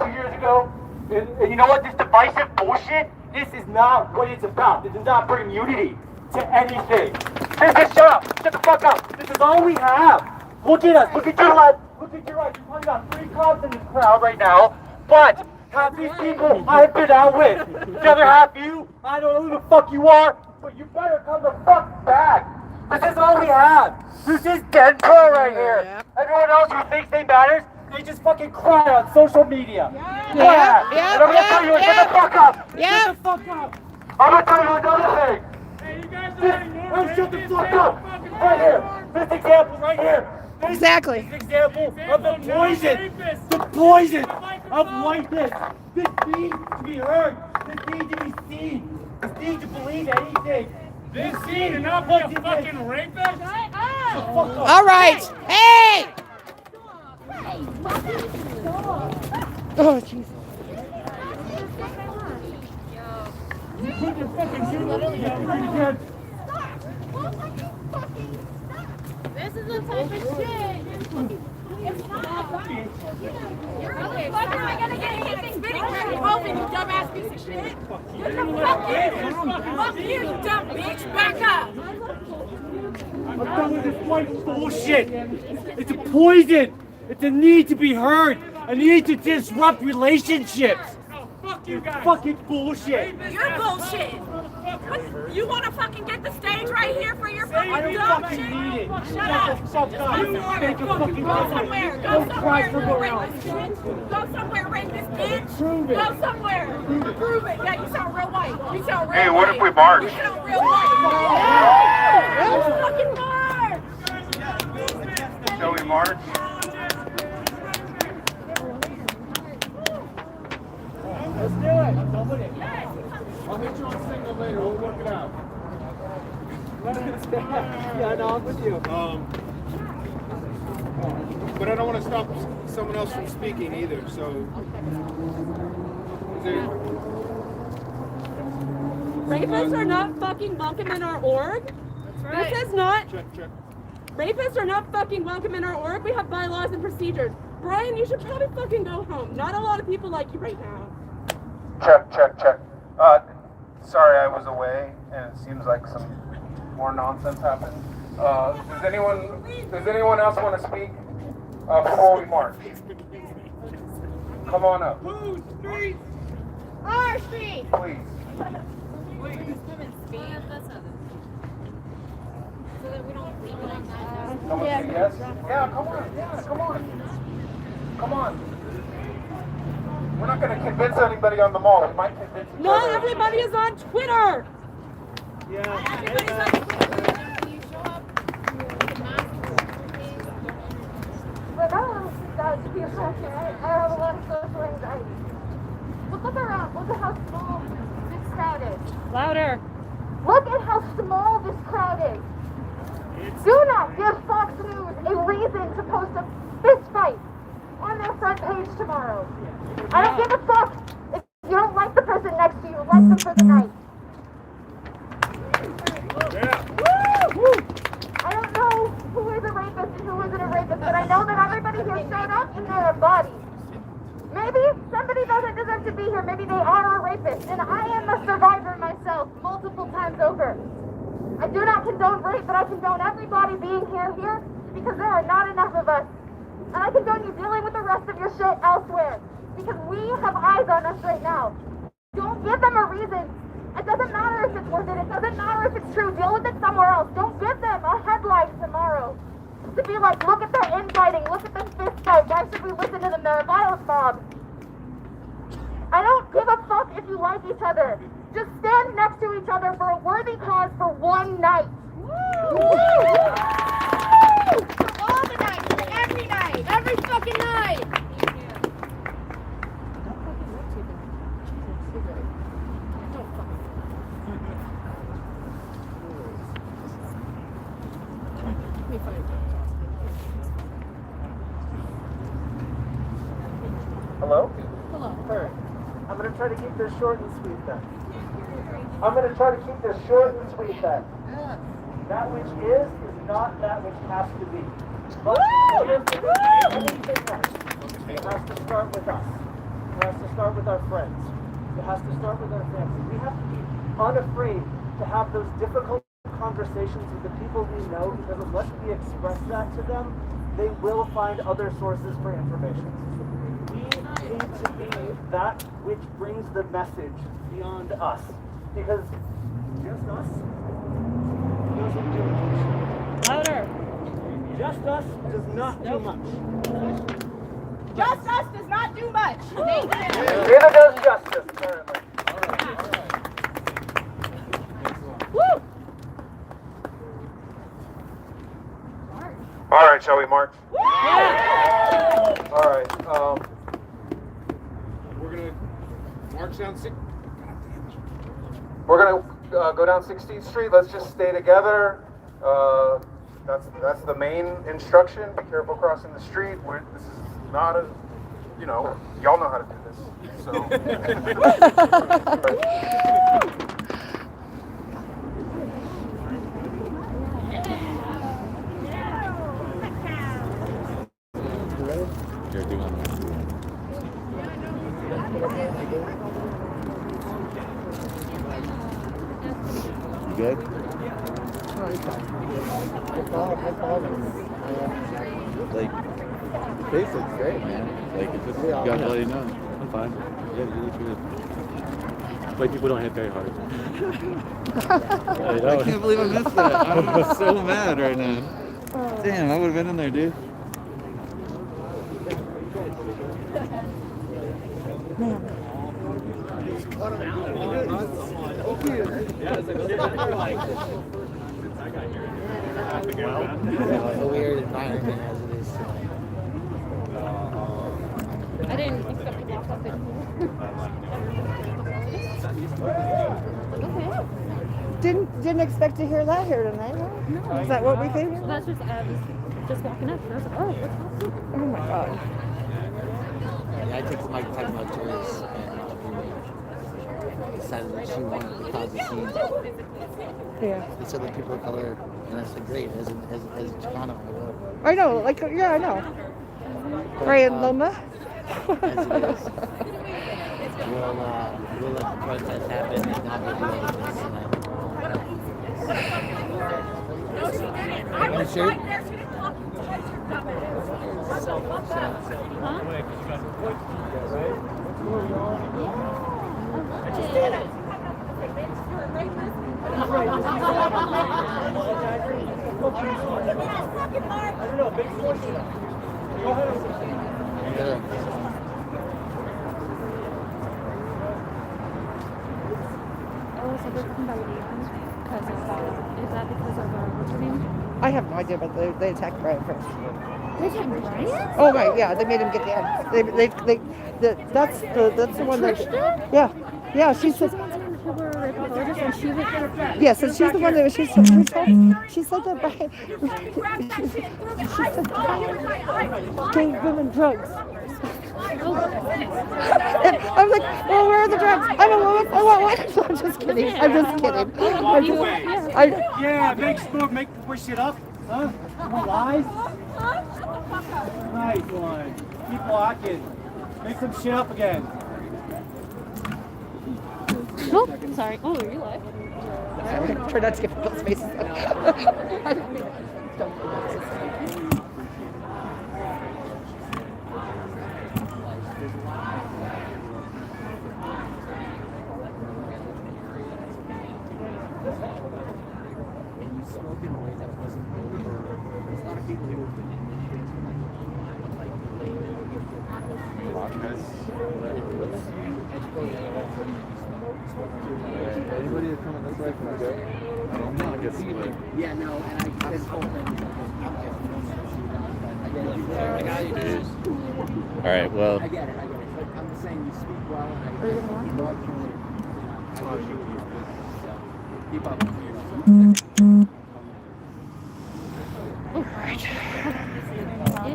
2 years ago, and you know what? This divisive bullshit This is not what it's about. This does not bring unity to anything. Shut up. Shut the fuck up. This is all we have. Look at us. Look at your life. Look at your life. You're probably got 3 cops in this crowd right now. But half these people I've been out with. The other half you, I don't know who the fuck you are, but you better come the fuck back. This is all we have. This is dead pro right here. Everyone else who thinks they matters, they just fucking cry on social media. And I'm gonna tell you, shut the fuck up. Shut the fuck up. I'm gonna tell you another thing.
Hey, you guys are
Shut the fuck up. Right here. This example right here.
Exactly.
This example of the poison of whiteness. This needs to be heard. This needs to be seen. This needs to believe anything.
This scene and not be a fucking rapist?
All right. Hey! Oh, jeez.
Put your fucking shit on.
This is the type of shit. It's not. You're really fucking. Am I gonna get anything spitting where you open, you dumbass piece of shit? Fuck you, you dumb bitch. Back up.
I'm done with this white bullshit. It's a poison. It's a need to be heard. A need to disrupt relationships.
Fuck you guys.
Fucking bullshit.
You're bullshit. What, you want to fucking get the stage right here for your fucking
I don't
dumb
fucking
shit?
need it.
Shut up.
Go somewhere.
Go somewhere. Go somewhere. You rapist bitch. Go somewhere, rapist bitch.
Prove it.
Go somewhere. Prove it. Yeah, you sound real white. You sound real white.
Hey, what if we march?
You sound real white. Let's fucking march.
Shall we march?
Let's do it. I'm done with it.
I'll hit you on single later. We'll work it out.
Yeah, no, I'm with you.
But I don't want to stop someone else from speaking either. So,
Rapists are not fucking welcome in our org. That's right. This is not.
check.
Rapists are not fucking welcome in our org. We have bylaws and procedures. Brian, you should probably fucking go home. Not a lot of people like you right now.
Check. Sorry I was away, and it seems like some more nonsense happened. Does anyone else want to speak before we march? Come on up.
Whose street?
Our street.
Please. Someone say yes? Yeah, come on. Come on. We're not going to convince anybody on the mall. We might convince each
Not
other.
everybody is on Twitter.
Everybody's on Twitter. You show up with a mask.
But I have a lot of social anxiety. But look around. Look at how small this crowd is.
Louder.
Look at how small this crowd is. Do not give Fox News a reason to post a fist fight on their front page tomorrow. I don't give a fuck if you don't like the person next to you. Like them for the night. I don't know who is a rapist and who isn't a rapist, but I know that everybody here showed up and they're embodied. Maybe somebody doesn't deserve to be here. Maybe they are a rapist, and I am a survivor myself multiple times over. I do not condone rape, but I condone everybody being here because there are not enough of us. And I condone you dealing with the rest of your shit elsewhere because we have eyes on us right now. Don't give them a reason. It doesn't matter if it's worth it. It doesn't matter if it's true. Deal with it somewhere else. Don't give them a headline tomorrow to be like, look at their infighting, look at this fist fight. Why should we listen to them? They're a violent mob. I don't give a fuck if you like each other. Just stand next to each other for a worthy cause for one night.
Woo! For all the nights, for every night, every fucking night.
Hello? Hey. I'm going to try to keep this short and sweet then. That which is not that which has to be. But anything else, it has to start with us. It has to start with our friends.
It has to start with our families. We have to be unafraid to have those difficult conversations with the people we know, because unless we express that to them, they will find other sources for information. We need to be that which brings the message beyond us, because just us doesn't do much.
Louder.
Just us does not do much.
Just us does not do much. Thank you.
Neither does justice, apparently.
Woo!
All right, shall we march?
Yeah!
All right.
We're gonna march down
We're gonna go down 16th Street. Let's just stay together. That's the main instruction. Be careful crossing the street. This is not a, y'all know how to do this. So.
You're doing
You good?
Like, face looks great, man. Like, it's just, you gotta let you know. I'm fine. Yeah, you look good. White people don't hit very hard. I can't believe I missed that. I'm so mad right now. Damn, I would have been in there, dude.
It's a weird environment as it is.
I didn't expect to walk up in here.
Didn't expect to hear that here tonight. Huh?
No.
Is that what we think?
Well, that's just, I was just walking up and I was like, oh, what's happening?
Oh my god.
Yeah, I think Mike talking about Joyce and decided that she wanted to cause a scene.
Yeah.
They said that people of color, and that's great, as Chicano.
I know, like, yeah, I know. Brian Loma.
As it is. We'll let the protest happen and not do anything tonight. Want a shirt?
Oh, so they're talking about Leon because of, is that because of, what's her name?
I have no idea, but they attacked Brian first.
They attacked Brian?
Oh my, yeah, they made him get down. That's the one that. Yeah, she said.
And she was
Yes, and she's the one that she said that Brian. She said gave women drugs. And I'm like, well, where are the drugs? I'm a woman. I want one. I'm just kidding. I'm just kidding.
Yeah, make push it up, huh? More lies? Nice one. Keep walking. Make some shit up again.
Oh, sorry. Oh, are you live?
Try not to get people's faces.
Anybody that's coming this way can go? I don't know. I guess split.
Yeah, no, and I got you, dude.
All right, well.
I get it. But I'm just saying you speak well, and keep up.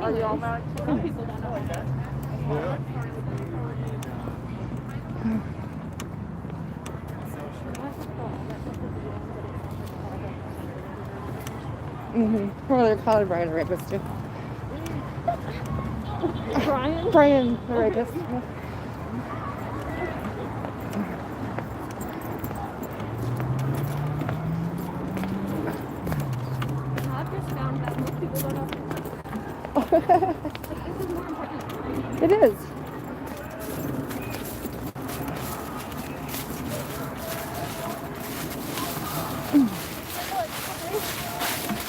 Are you all married? Some people don't know like that.
Well, they're calling Brian a rapist too.
Brian?
Brian, the rapist. It is.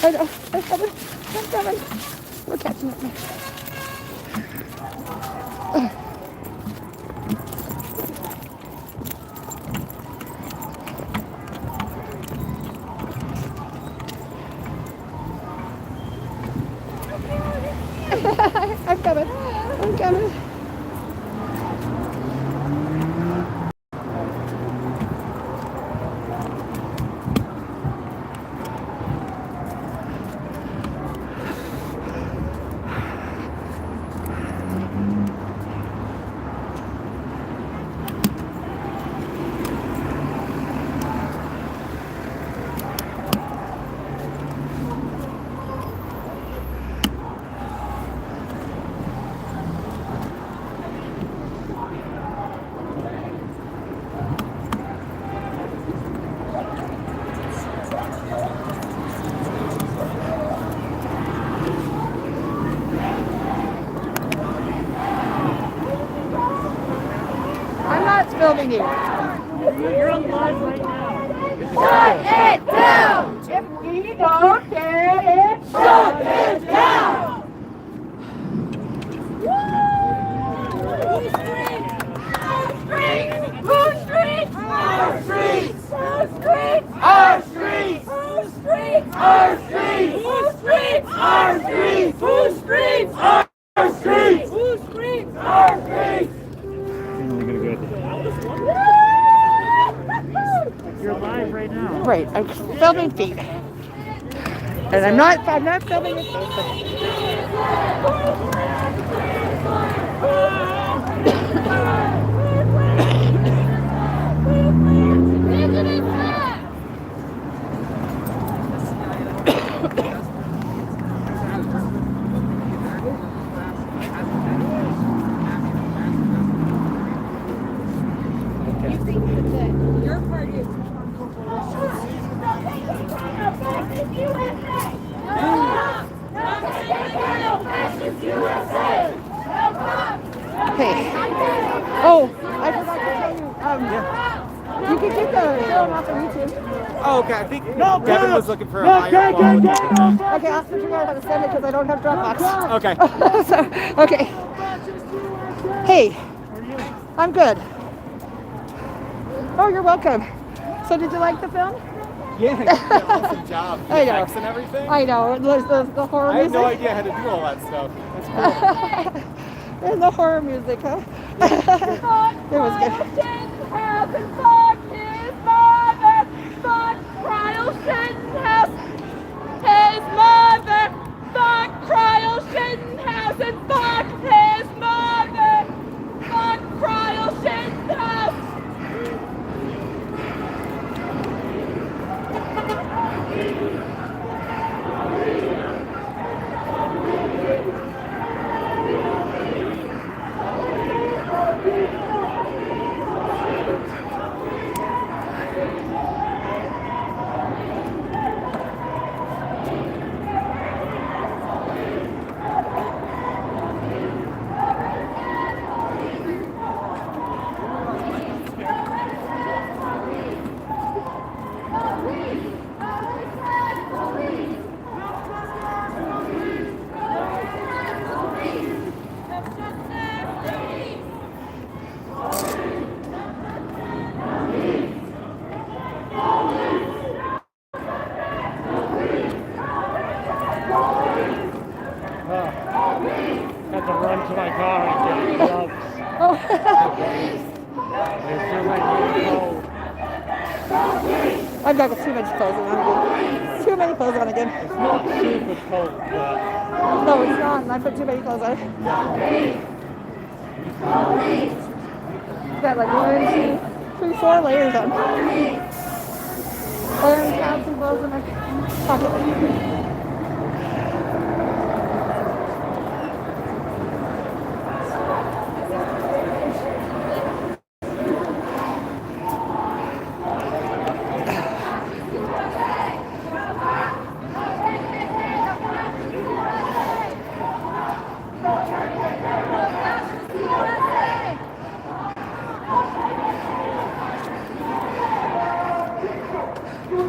I know. I'm coming. I'm coming. We're catching up now. I'm coming. I'm coming. I'm not filming you.
You're on live right now.
Shut it down!
If we don't get it,
Shut it down! Whose streets? Our streets! Whose streets? Our streets! Whose streets? Our streets! Whose streets? Our streets! Whose streets? Our streets! Whose streets? Our streets!
You're live right now.
Right, I'm filming feet. And I'm not filming your face.
Your party is
Hey. Oh, I forgot to tell you. You can get the film off of YouTube.
Oh, okay. I think Devin was looking for a higher quality.
Okay, I'll figure out how to send it because I don't have Dropbox.
Okay.
So, okay. Hey, I'm good. Oh, you're welcome. So, did you like the film?
Yeah, you did an awesome job. The
I know.
effects and everything.
I know. The horror
I had
music.
no idea how to do all that stuff. That's cool.
And the horror music, huh? It was good.
His mother, fuck Cryle Shittenhouse and fuck his mother, fuck Cryle Shittenhouse.
Had to run to my car and get gloves. It feels like really cold.
I've got too much clothes on again. Too many clothes on again.
It's not super cold, but
No, it's not. And I put too many clothes on. Got like 1, 2, 3, 4 layers on. And I have some clothes in my pocket.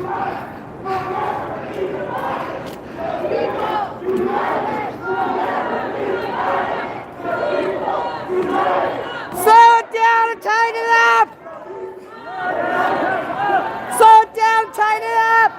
Slow it down and tighten it up! Slow it down, tighten it up!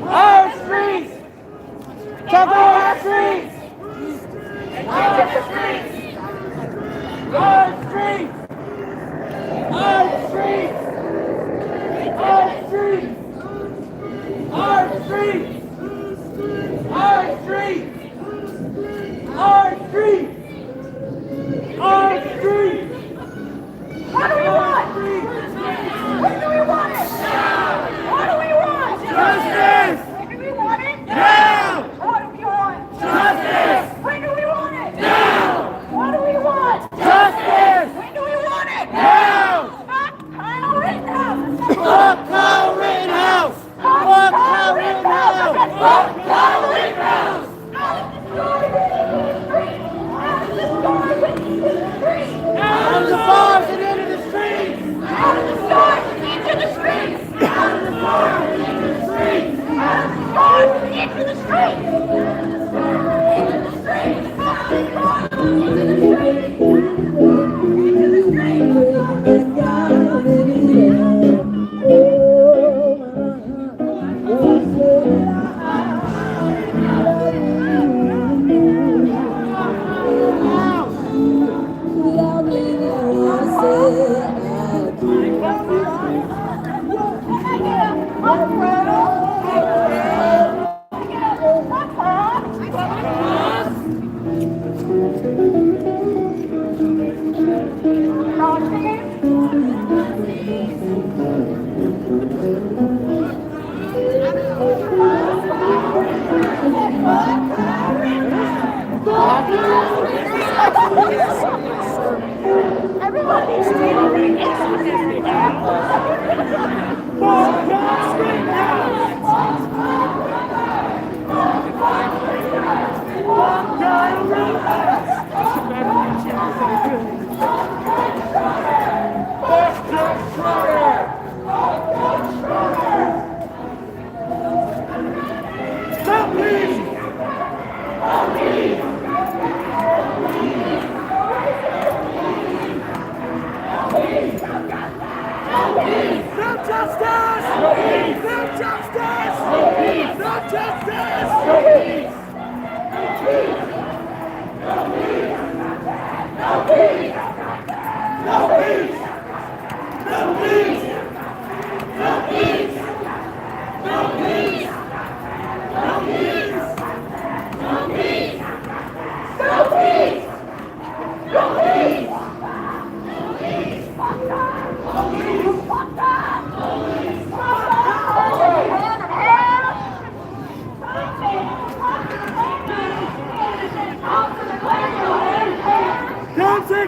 Our streets! Cover our streets! Our streets! Our streets! Our streets! Our streets! Our streets! Our streets! Our streets! Our streets!
What do we want? When do we want it? What do we want?
Justice!
When do we want it?
Now!
What do we want?
Justice!
When do we want it?
Now!
What do we want?
Justice!
When do we want it?
Now!
Stop Kyle Rittenhouse!
Fuck Kyle Rittenhouse! Fuck Kyle Rittenhouse! Fuck Kyle Rittenhouse!
Out of the stars and into the streets!
Out of the bars and into the streets!
Out of the stars and into the streets!
Out of the bars and into the streets!
Out of the stars and into the streets! Into the streets! Out of the stars and into the streets! Into the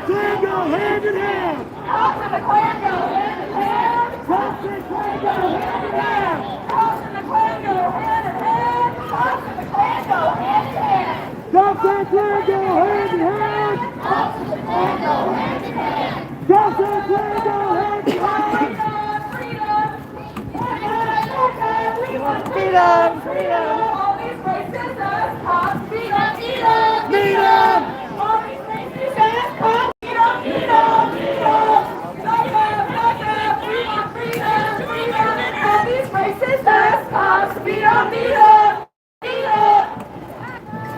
Klan go hand in hand. Cops and the Klan go hand in hand. Cops and the Klan go hand in hand. Cops and the Klan go hand in hand. Cops and the Klan go hand in hand. Cops and the Klan go hand in hand. Cops and the Klan go hand in hand. Cops and the Klan go hand in hand. We want freedom, freedom. All these racist ass cops, beat up, beat up, beat up. All these racist ass cops, beat up, beat up, beat up. Back up, we want freedom, freedom. All these racist ass cops, beat up, beat up, beat up.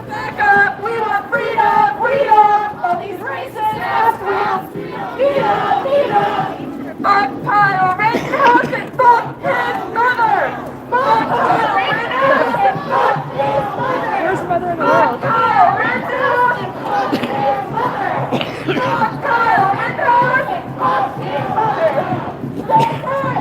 Back up, we want freedom, freedom. All these racist ass cops, beat up, beat up. Fuck Kyle Rittenhouse and fuck his mother! Fuck Kyle Rittenhouse and fuck his mother!
Worst mother in the
Fuck
world.
Kyle Rittenhouse and fuck his mother! Fuck Kyle Rittenhouse and fuck his mother! Stay back!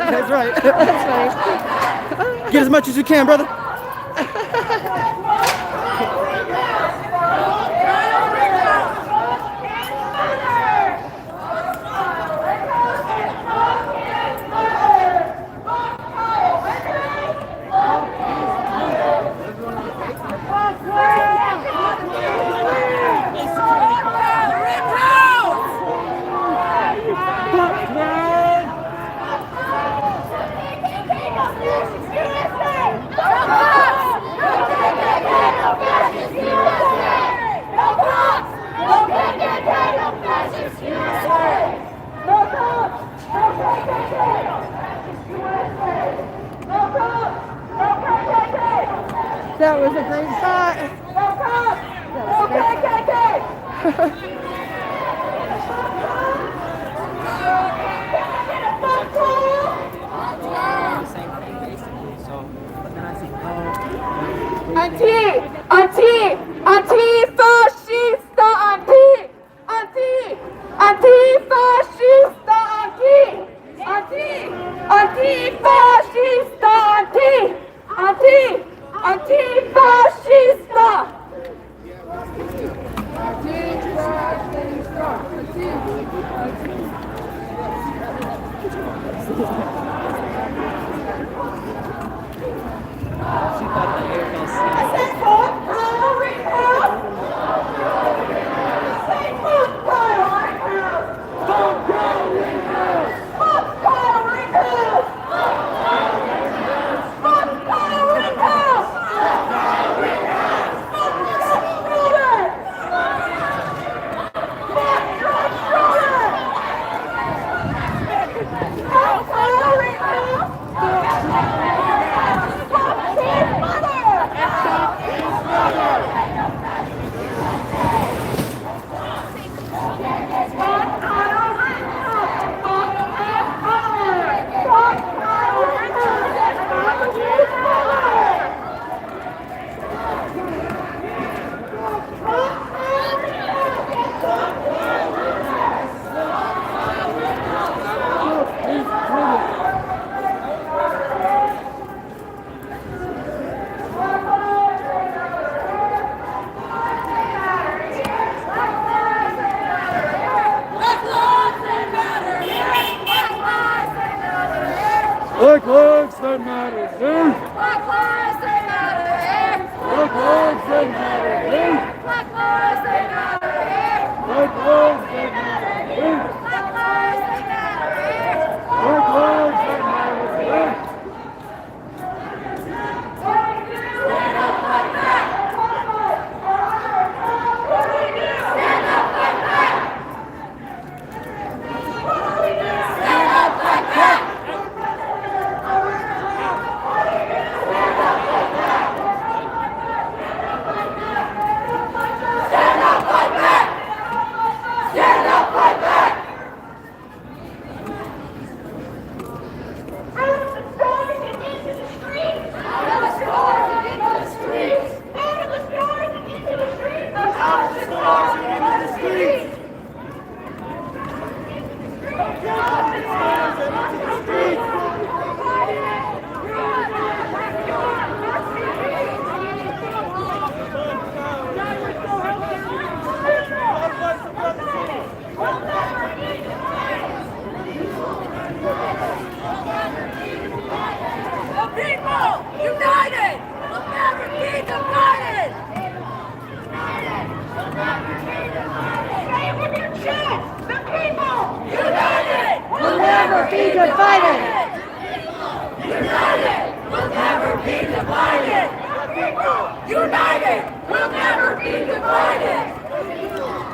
That's right. That's right. Get as much as you can, brother.
That was a great shot.
Antifascista, antifascista, antifascista, antifascista. I said, fuck Kyle Rittenhouse. here. Black lives, they matter here. Black lives, they matter here. Black lives, they matter here. Black lives, they matter here. Black lives, they matter here. Black lives, they matter here. Stand up like that. Stand up like that. Stand up like that. Stand up like that! Stand up like that! Out of the stores and into the streets! Out of the stores and into the streets! Out of the stores and into the streets! Out of the stores and into the streets! Out of the stores and into the streets! The people united will never be divided. Will never be divided. Say it with your chest. The people united will never be divided. United will never be divided. The people united will never be divided.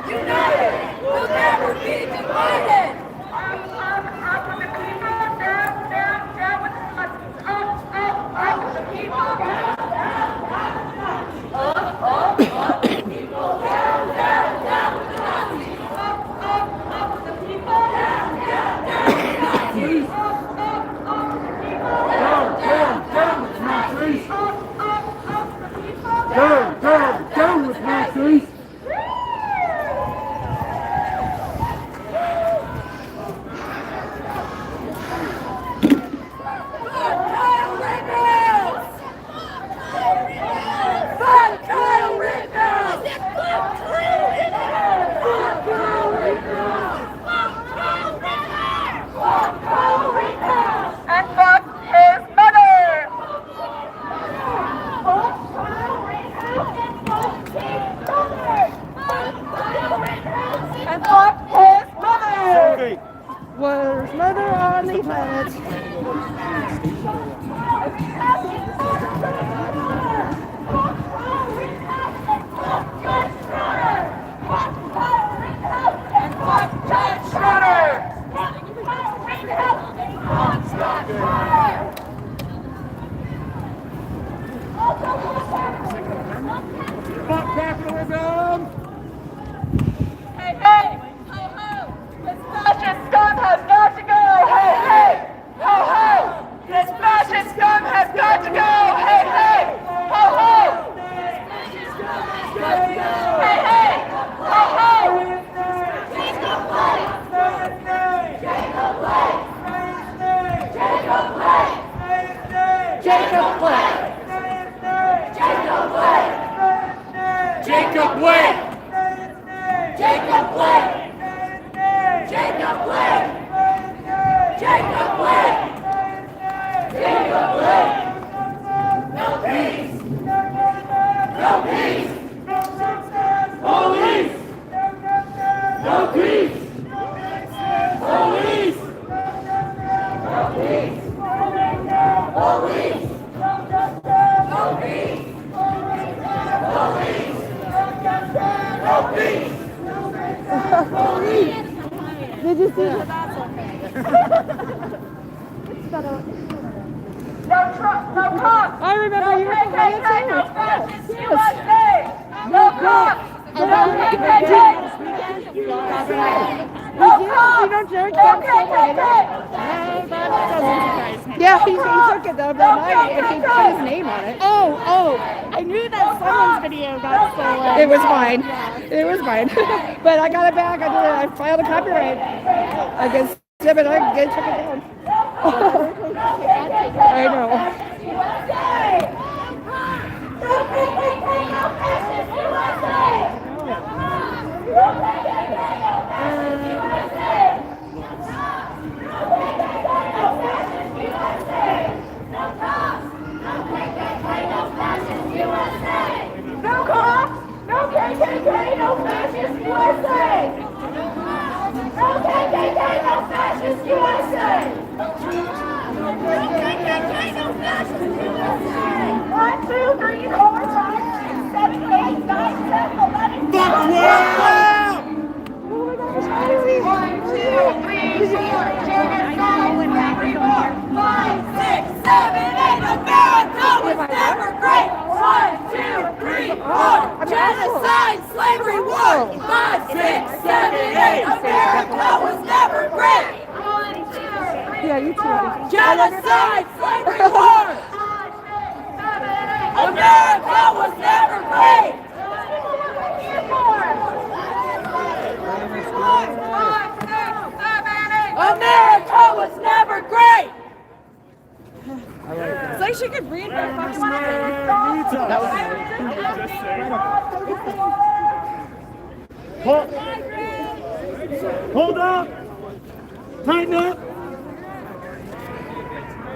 United will never be divided. Up with the people, down, down, down with the Nazis. Up with the people, down, down, down with the Nazis. Up with the people, down, down, down with the Nazis. Up with the people, down, down, down with the Nazis. Up with the people, down, down, down with the Nazis. Up with the people, down, down, down with the Nazis. And fuck his mother! And fuck his mother!
Worst murder on the planet.
And fuck Judge Schroeder!
Fuck capitalism!
Hey, hey! Ho, ho! This fascist scum has got to go! Hey, hey! Ho, ho! This fascist scum has got to go! Hey, hey! Ho, ho! Hey, hey! Ho, ho! Jacob Blake! Jacob Blake! Jacob Blake!
Jacob Blake.
Jacob Blake!
Jacob Blake!
Jacob Blake! Jacob Blake! Jacob Blake! Jacob Blake! No peace! No peace! Police! No peace! Police! No peace! Police! No peace! Police! No peace!
Did you see that?
No Trump, no cops!
I remember
No
you were
KKK,
playing
no
too.
fascist USA! No cops! No KKK! No cops!
You know, Jared
No
Trump said
KKK!
Yeah, he took it the other night and he put his name on it. Oh, I knew that someone's video got stolen. It was mine. It was mine. But I got it back. I filed a copyright against him and I took it down. I know.
No KKK, no fascist USA! No KKK, no fascist USA! No KKK, no fascist USA! No cops! no fascist USA! No KKK, no fascist USA! No KKK, no fascist USA! 1, 2, 3, 4, 5, 6, 7, 8, 9, 10, 11, 12. Fuck yeah! 1, 2, 3, 4, genocide, slavery, war. 5, 6, 7, 8, America was never great. 1, 2, 3, 4, genocide, slavery, war. 5, 6, 7, 8, America was never great. 1, 2, 3,
Yeah, you too.
genocide, slavery, war. 5, 6, 7, 8, America was never great. America was never great!
It's like she could read my fucking
Hold up! Tighten up!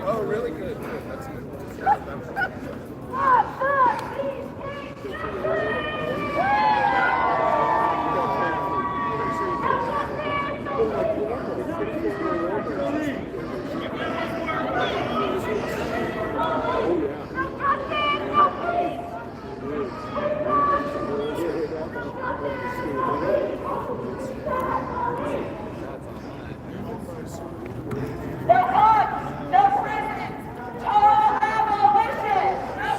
Oh, really good. That's good.
No hugs, no prisons, total abolition. No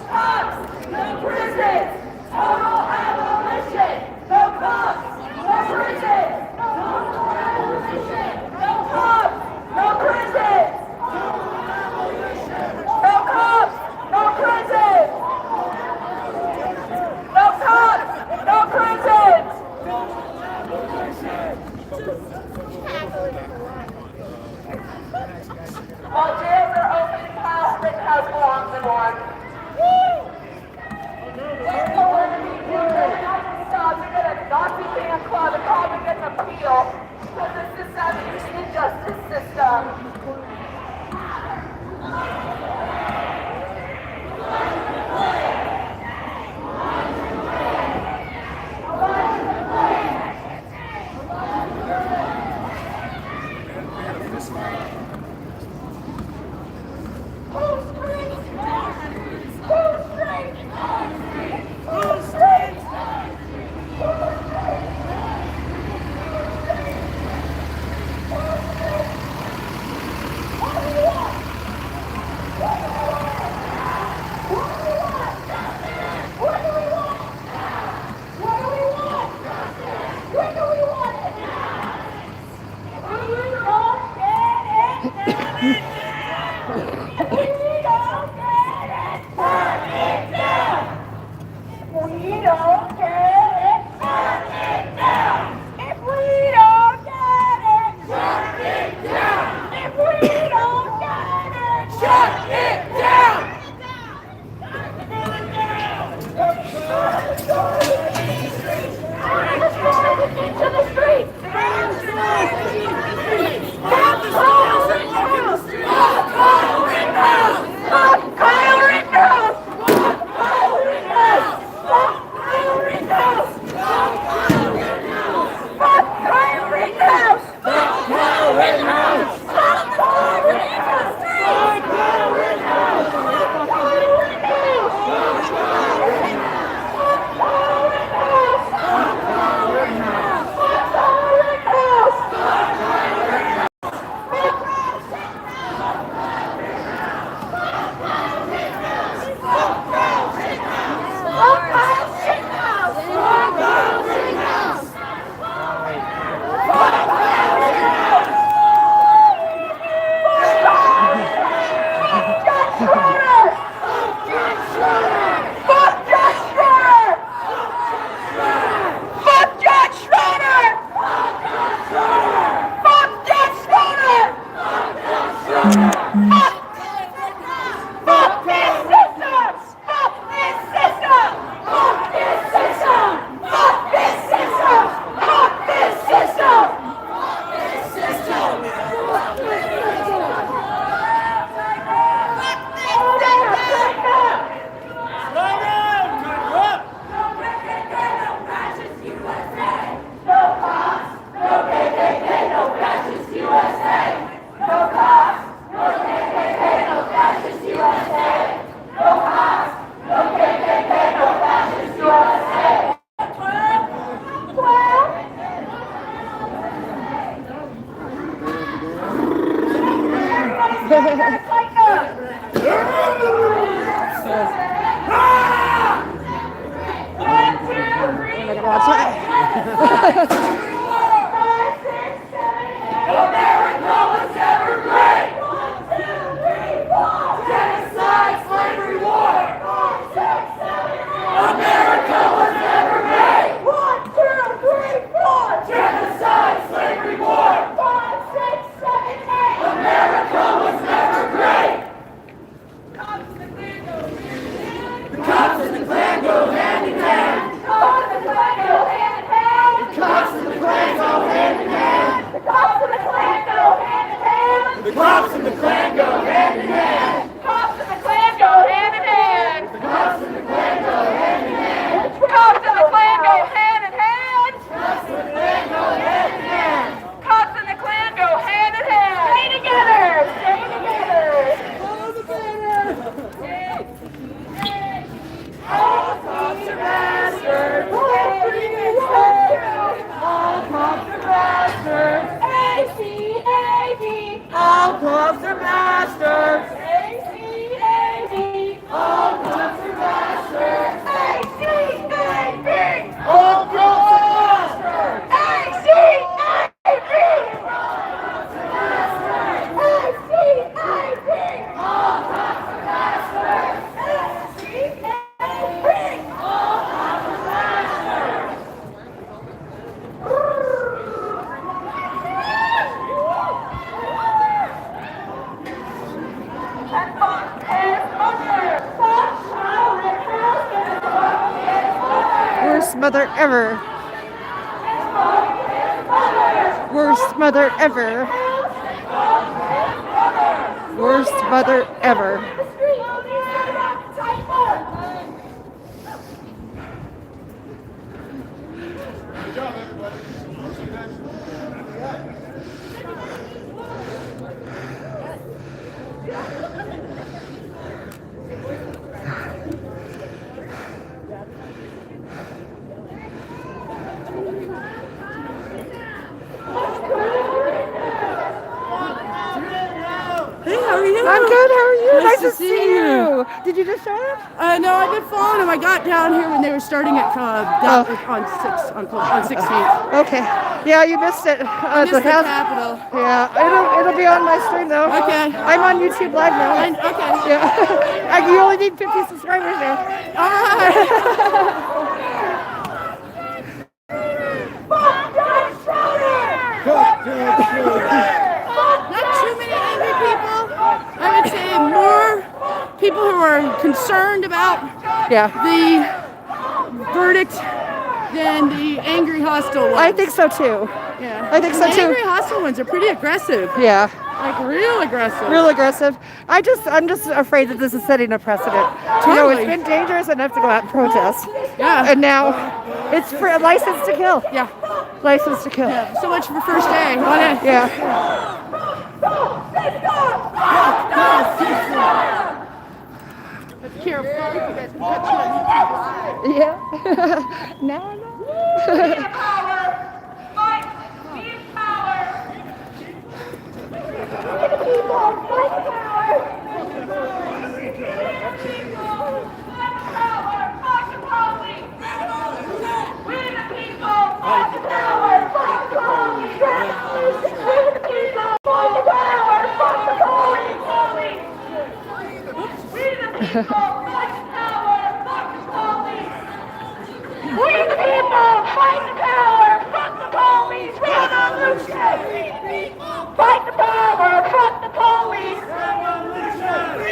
Worst mother ever. Worst mother ever. Worst mother ever.
Good job, everybody. See you next.
Hey, how are you?
I'm good. How are you?
Nice to see you.
Did you just show up?
No, I've been following them. I got down here when they were starting at on 16th.
Okay. Yeah, you missed it.
I missed the Capitol.
Yeah, it'll be on my stream though.
Okay.
I'm on YouTube Live now.
Okay.
Yeah. You only need 50 subscribers now.
All right. Not too many angry people. I would say more people who are concerned about the verdict than the angry hostile ones.
I think so too.
Yeah.
I think so
the
too.
Angry hostile ones are pretty aggressive.
Yeah.
Like real aggressive.
Real aggressive. I'm just afraid that this is setting a precedent. You know, it's been dangerous enough to go out and protest.
Yeah.
And now it's for a license to kill.
Yeah.
License to kill.
Yeah. So much for first day.
Yeah.
Careful.
Yeah. No.
Fight the power, fuck the police! Revolution! We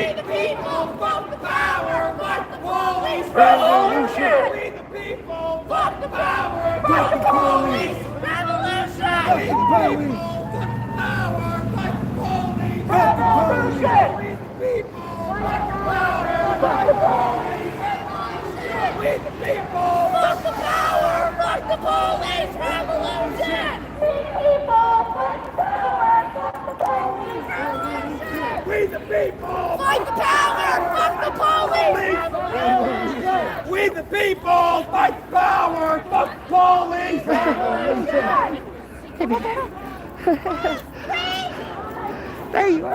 the people, fuck the power, fuck the police! Revolution! We the people, fuck the power, fuck the police! Revolution! We the people, fuck the power, fuck the police! Revolution! We the people, fuck the power, fuck the police! Revolution! We the people, fuck the power, fuck the police! Revolution! We the people, fuck the power, fuck the police! Revolution! We the people, fight the power, fuck the police! Revolution! We the people, fight the power, fuck the police! Revolution!
There you are.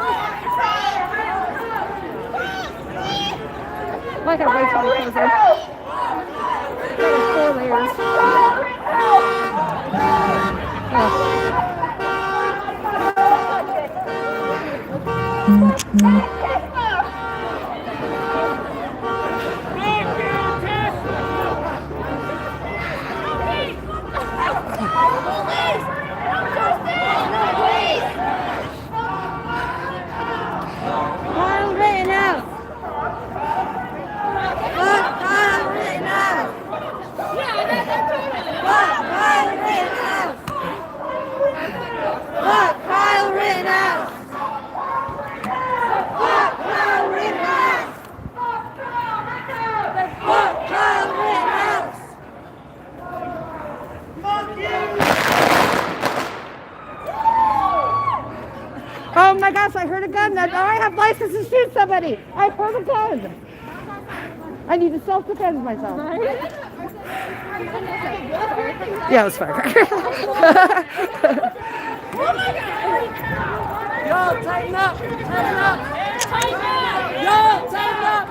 I gotta wait till it goes in. There's 4 layers. Oh my gosh, I heard a gun. Now I have license to shoot somebody. I heard a gun. I need to self-defend myself. Yeah, it was firecracker.
Yo, tighten up! Tighten up! Tighten up! Yo, tighten up!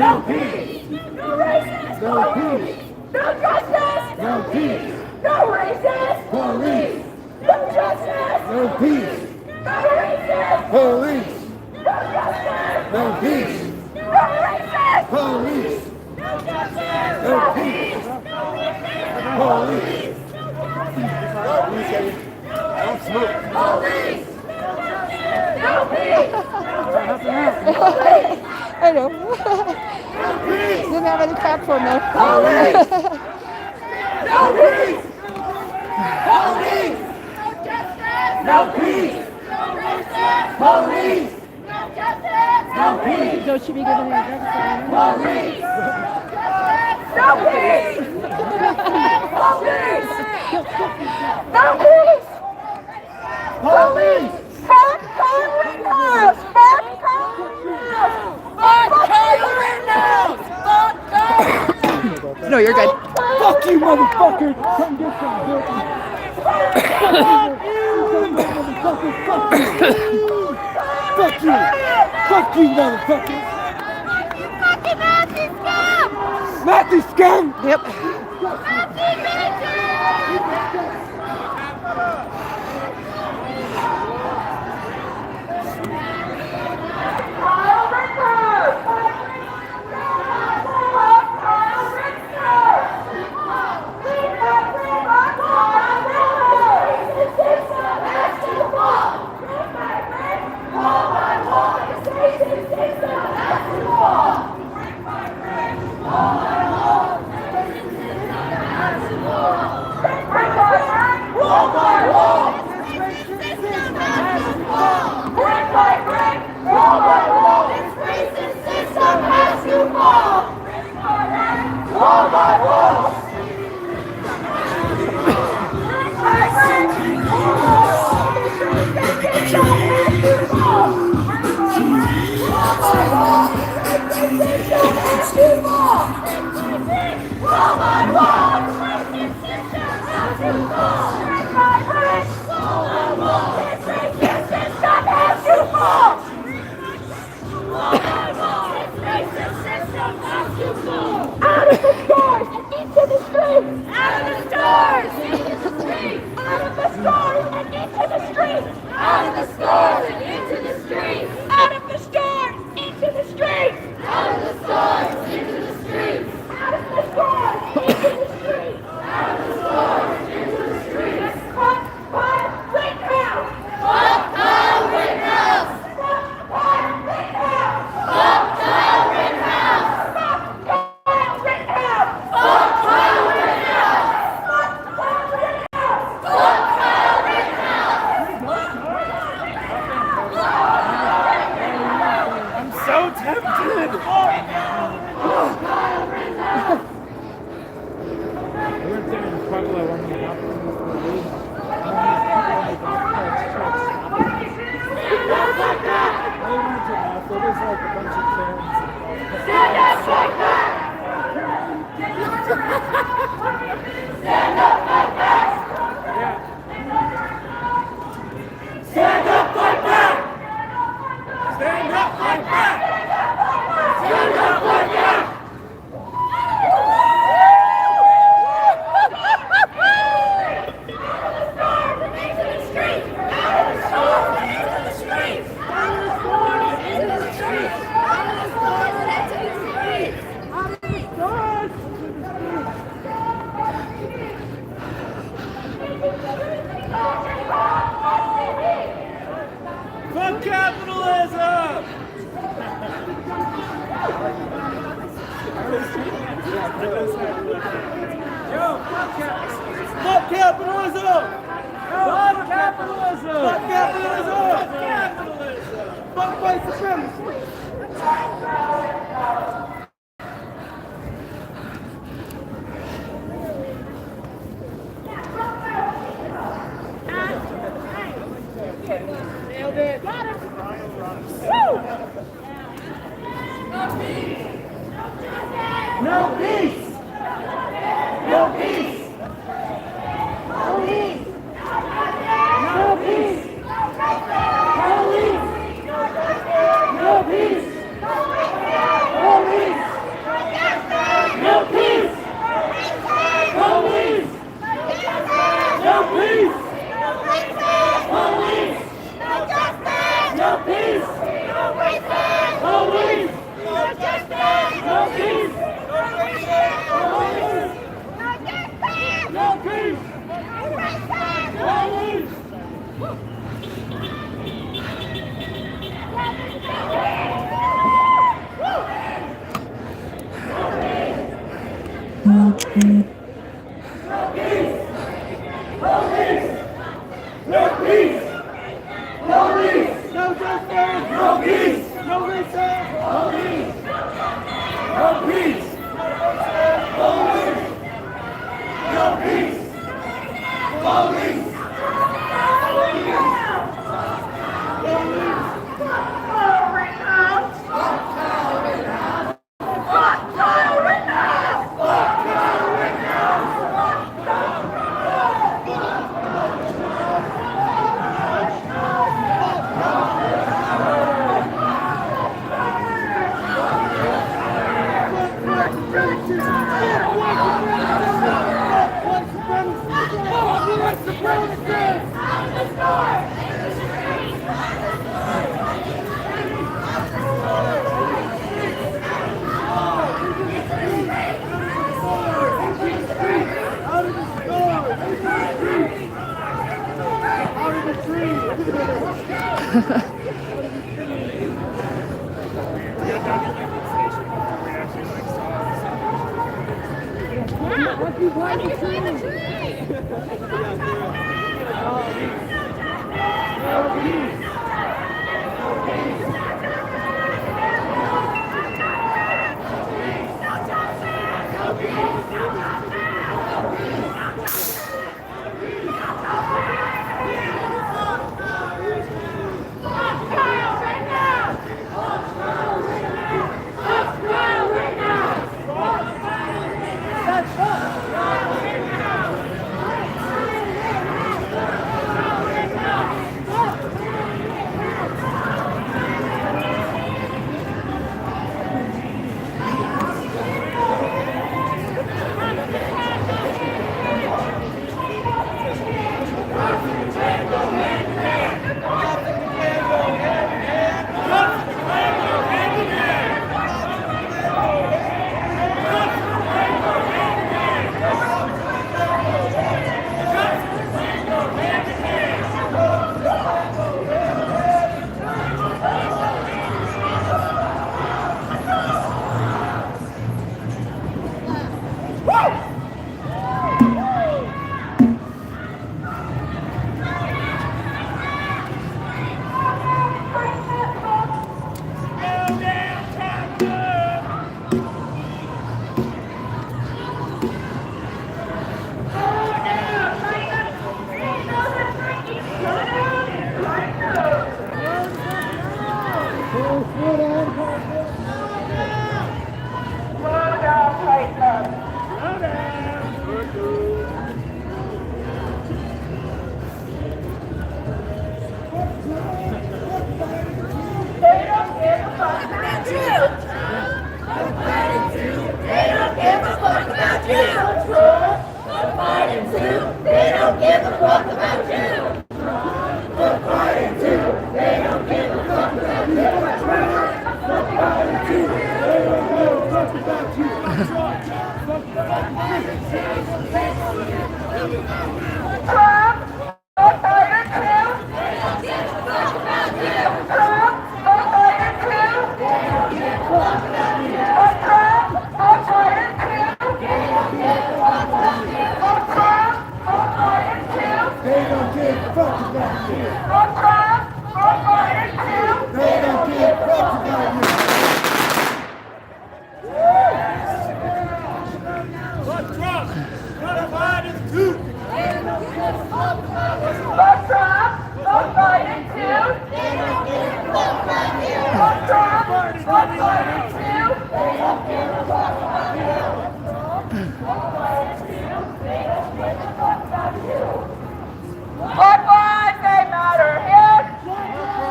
No peace! No racist! No peace! No justice! No peace! No racist! Police! No justice! No peace! No racist! Police! No justice! No peace! No racist! Police! No justice! No peace! Police! Don't smoke! Police! No peace!
I know. Didn't have any platform though.
Police! No peace! Police! No peace! Police! No peace!
Don't you be giving me a drug
Police! No peace! Police! No peace! Police! Fuck Kyle Rittenhouse! Fuck Kyle Rittenhouse! Fuck Kyle Rittenhouse! Fuck Kyle!
No, you're good.
Fuck you, motherfucker! Come get some bitch! Fuck you, motherfucker! Fuck you! Fuck you! Fuck you, motherfucker! You fucking Nazi scum! Nazi scum!
Yep.
Nazi bitches!
weren't enough. There was like a bunch of Karens.
Stand up, fight back! Stand up, fight back! Stand up, fight back! Stand up, fight back! Stand up, fight back!
Fuck capitalism! Yo, fuck capitalism! Fuck capitalism! Fuck capitalism! Fuck capitalism! Fuck white supremacy! Nailed it! Got him! Woo! No peace! No peace! Police! No peace! Police! No peace! Police! No peace! Police! No peace! Police! No justice! No peace! No racist! Police! No justice! No peace! No racist! Police! No justice! No peace! No racist! Police! No peace! Police! No peace! Police! No justice! No peace! No research! Police! No peace! Police! No peace! Police!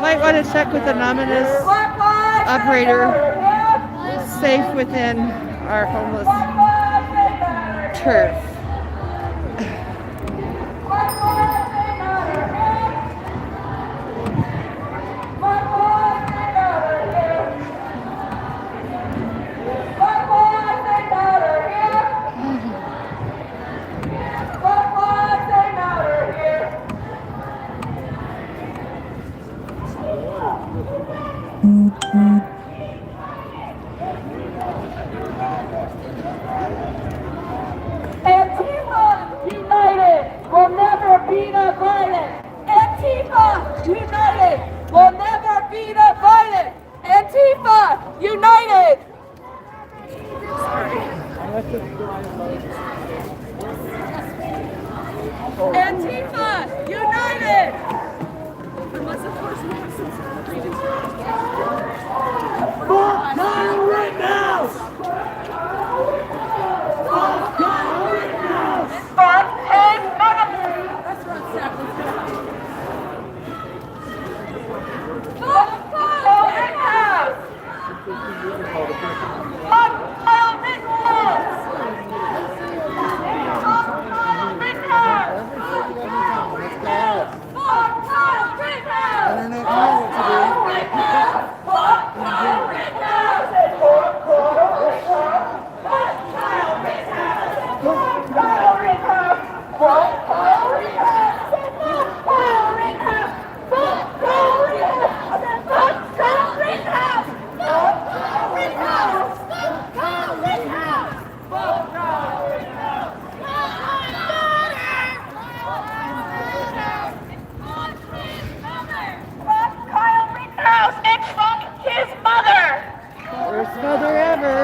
Might want to check with anonymous operator. Safe within our homeless turf.
Antifa United will never be the violent. Antifa United will never be the violent. Antifa United. Antifa United.
Fuck Kyle Rittenhouse! Fuck Kyle Rittenhouse!
Fuck his mother. Fuck Kyle Rittenhouse. Fuck Kyle Rittenhouse. Fuck Kyle Rittenhouse. Fuck Kyle Rittenhouse.
Internet knows what to do.
Fuck Kyle Rittenhouse. Fuck Kyle Rittenhouse. Fuck Kyle Rittenhouse. Fuck Kyle Rittenhouse. Fuck Kyle Rittenhouse. Fuck Kyle Rittenhouse. Fuck Kyle Rittenhouse. Fuck Kyle Rittenhouse. Fuck Kyle Rittenhouse. Fuck Kyle Rittenhouse. Fuck Kyle Rittenhouse and fuck his mother.
Worst mother ever.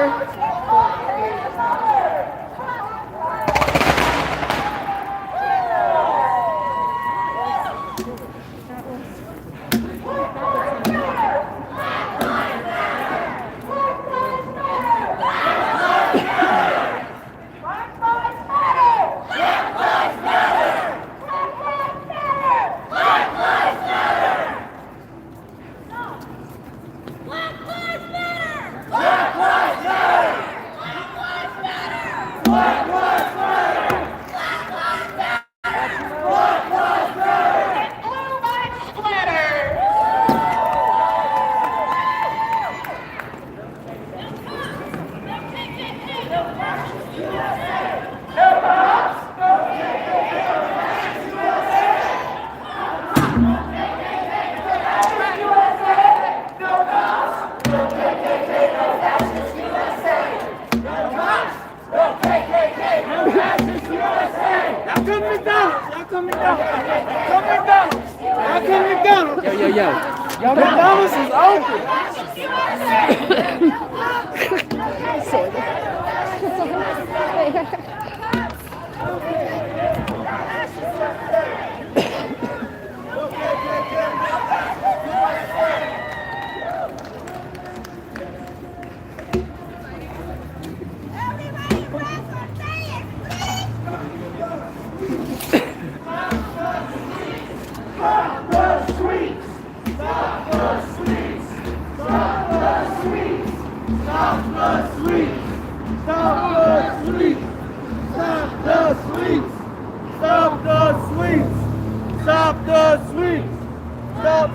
Yo, McDonald's is open!
Stop the sweeps! Stop the sweeps! Stop the sweeps! Stop the sweeps! Stop the sweeps! Stop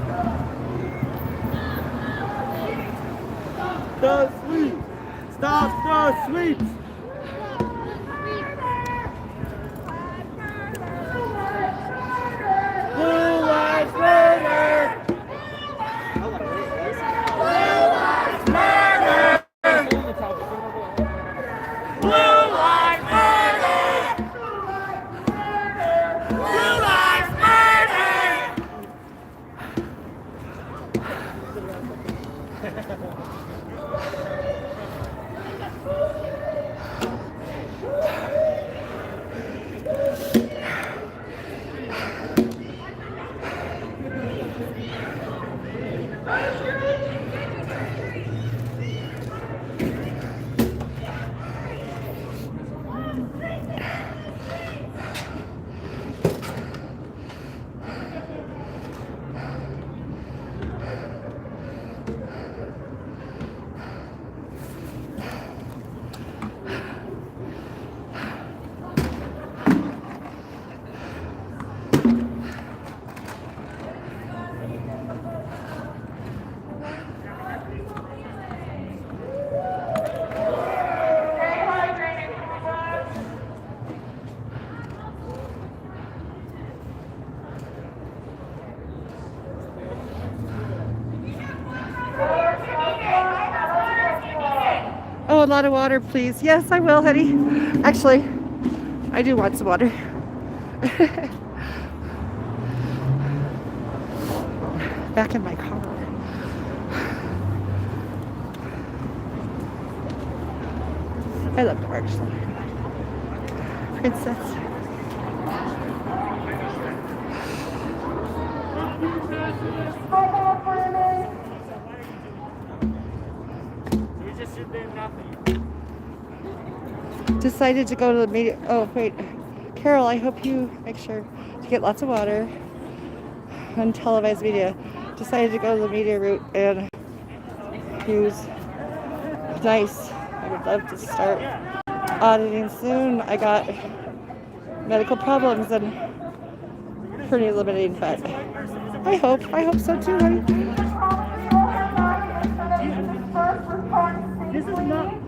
the sweeps! Stop the sweeps! Blue lives matter! Blue lives matter! Blue lives matter! Blue lives matter!
Oh, a lot of water, please. Yes, I will, honey. Actually, I do want some water. Back in my car. I love the actually. Princess. Decided to go to the media. Oh, wait. Carol, I hope you make sure to get lots of water on televised media. Decided to go to the media route and use nice. I would love to start auditing soon. I got medical problems and pretty limiting, but I hope so too, honey.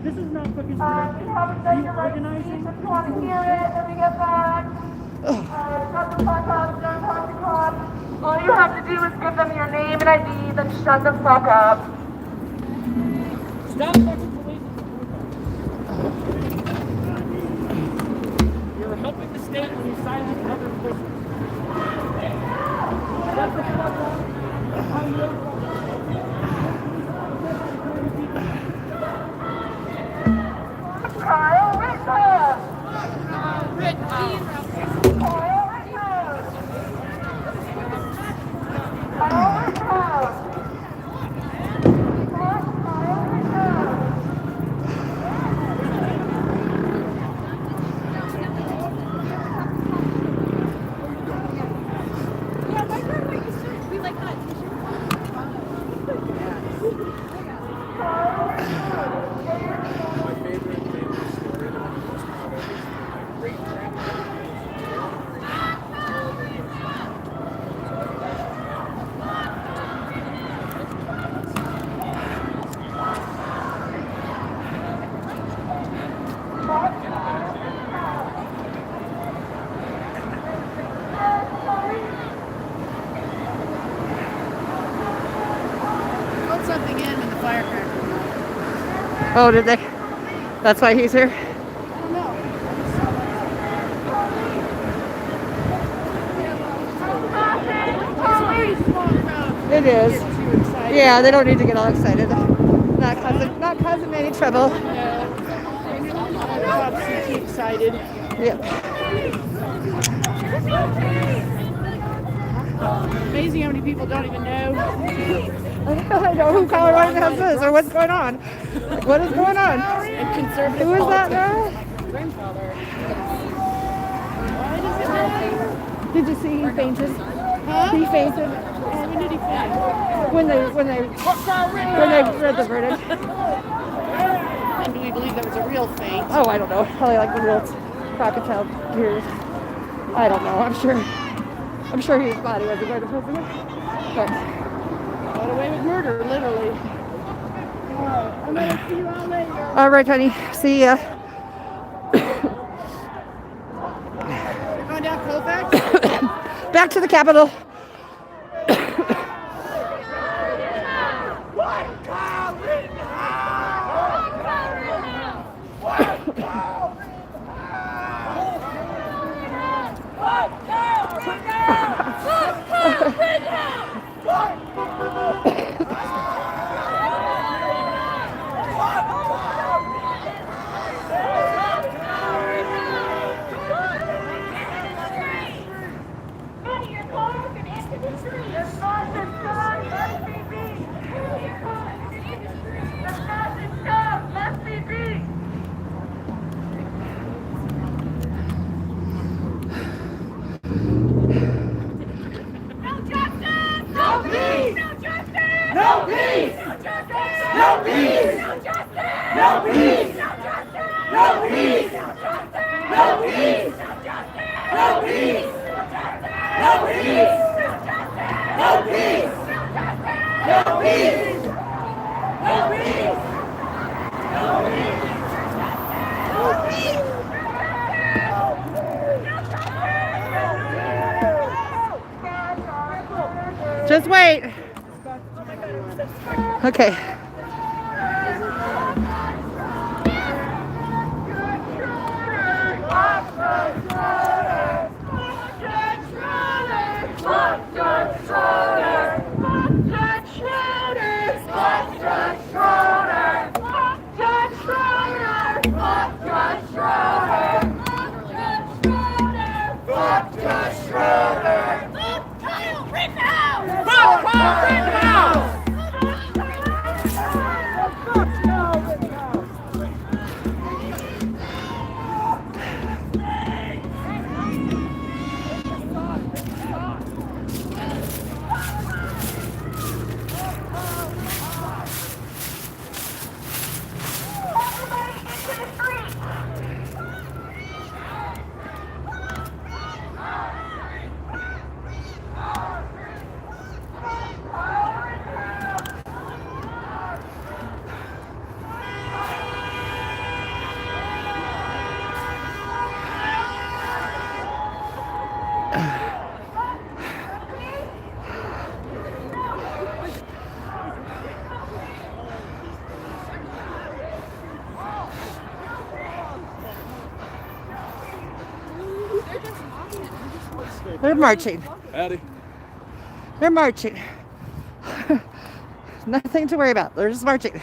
This is not fucking organizing.
If you want to hear it, when we get back. Shut the fuck up, don't talk to cops. All you have to do is give them your name and ID, then shut the fuck up.
Stop fucking police. You're helping the state when you silence other voices. Shut the fuck up.
Kyle Rittenhouse!
Kyle Rittenhouse!
Kyle Rittenhouse! Kyle Rittenhouse!
Yeah, my grandma used to be like that.
My favorite story, the one I'm most proud of, is my great grandmother.
Put something in the firecracker.
Oh, did they? That's why he's here? It is. Yeah, they don't need to get all excited. Not causing any trouble.
Cops keep excited.
Yep.
Amazing how many people don't even know.
I know who Colorado Rittenhouse is or what's going on. What is going on?
And conservative
Who is that
politics.
now?
Grandfather.
Did you see he fainted?
Huh?
He fainted.
When did he faint?
When they read the verdict.
reason do we believe that was a real fate?
Oh, I don't know. Probably like the real crocodile tears. I don't know. I'm sure his body wasn't going to prison. But
Got away with murder, literally. Alright, I'm gonna see you all later.
all right, honey. See ya.
You're going down Colfax?
Back to the Capitol. Just wait. Okay. They're marching.
Howdy.
They're marching. Nothing to worry about. They're just marching.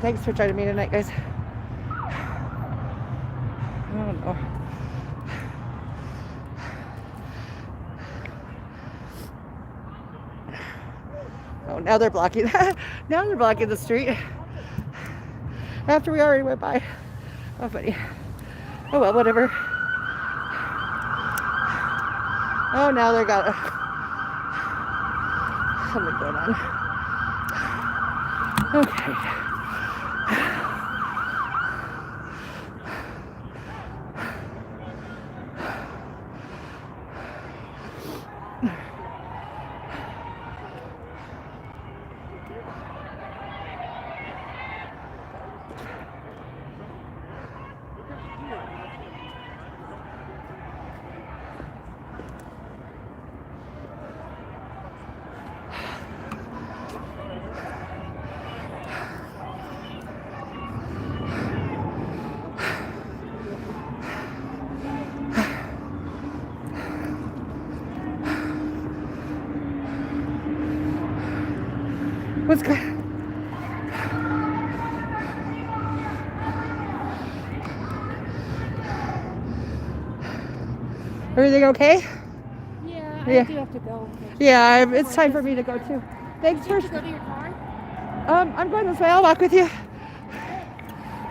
Thanks for joining me tonight, guys. Oh no. Oh, now they're blocking. Now they're blocking the street. After we already went by. Oh, funny. Oh well, whatever. Oh, now they're got something going on. Okay. What's good? Everything okay?
Yeah. I do have to go.
Yeah, it's time for me to go too. Thanks for.
Go to your car?
I'm going this way. I'll walk with you.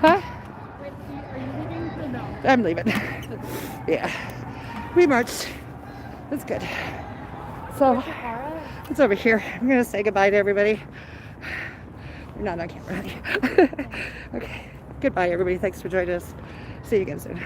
Huh?
Wait, are you leaving or no?
I'm leaving. Yeah. We marched. That's good. So,
Where's your car at?
it's over here. I'm going to say goodbye to everybody. You're not on camera, honey. Okay. Goodbye, everybody. Thanks for joining us. See you again soon.